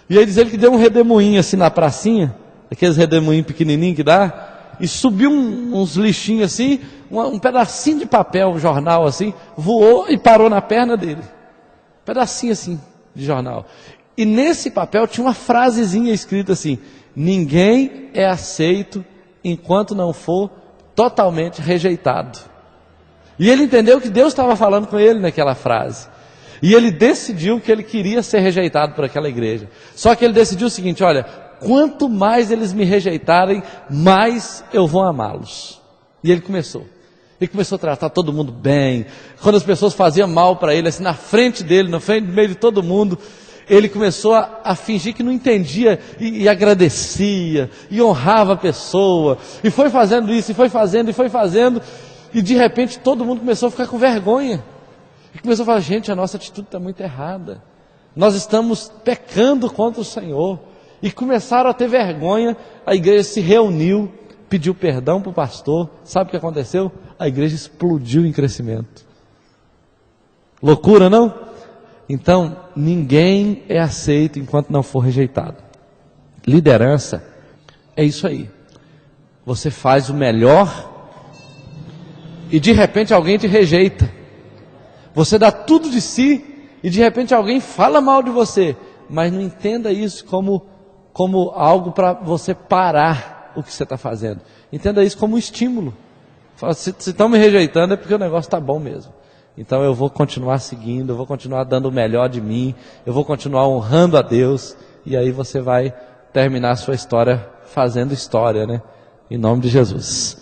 E aí diz ele que deu um redemoinho assim na pracinha, aqueles redemoinhos pequenininhos que dá, e subiu uns lixinhos assim, um pedacinho de papel, um jornal assim, voou e parou na perna dele. Um pedacinho assim de jornal. E nesse papel tinha uma frasezinha escrita assim: ninguém é aceito enquanto não for totalmente rejeitado. E ele entendeu que Deus estava falando com ele naquela frase. E ele decidiu que ele queria ser rejeitado por aquela igreja. Só que ele decidiu o seguinte: olha, quanto mais eles me rejeitarem, mais eu vou amá-los. E ele começou. Ele começou a tratar todo mundo bem. Quando as pessoas faziam mal para ele, assim, na frente dele, no meio de todo mundo, ele começou a fingir que não entendia e agradecia, e honrava a pessoa, e foi fazendo isso, e foi fazendo, e de repente todo mundo começou a ficar com vergonha. E começou a falar: gente, a nossa atitude está muito errada. Nós estamos pecando contra o Senhor. E começaram a ter vergonha. A igreja se reuniu, pediu perdão para o pastor. Sabe o que aconteceu? A igreja explodiu em crescimento. Loucura, não? Então, ninguém é aceito enquanto não for rejeitado. Liderança é isso aí. Você faz o melhor e de repente alguém te rejeita. Você dá tudo de si e de repente alguém fala mal de você. Mas não entenda isso como algo para você parar o que você está fazendo. Entenda isso como um estímulo. Fala: se estão me rejeitando é porque o negócio está bom mesmo. Então eu vou continuar seguindo, eu vou continuar dando o melhor de mim, eu vou continuar honrando a Deus. E aí você vai terminar a sua história fazendo história, né? Em nome de Jesus.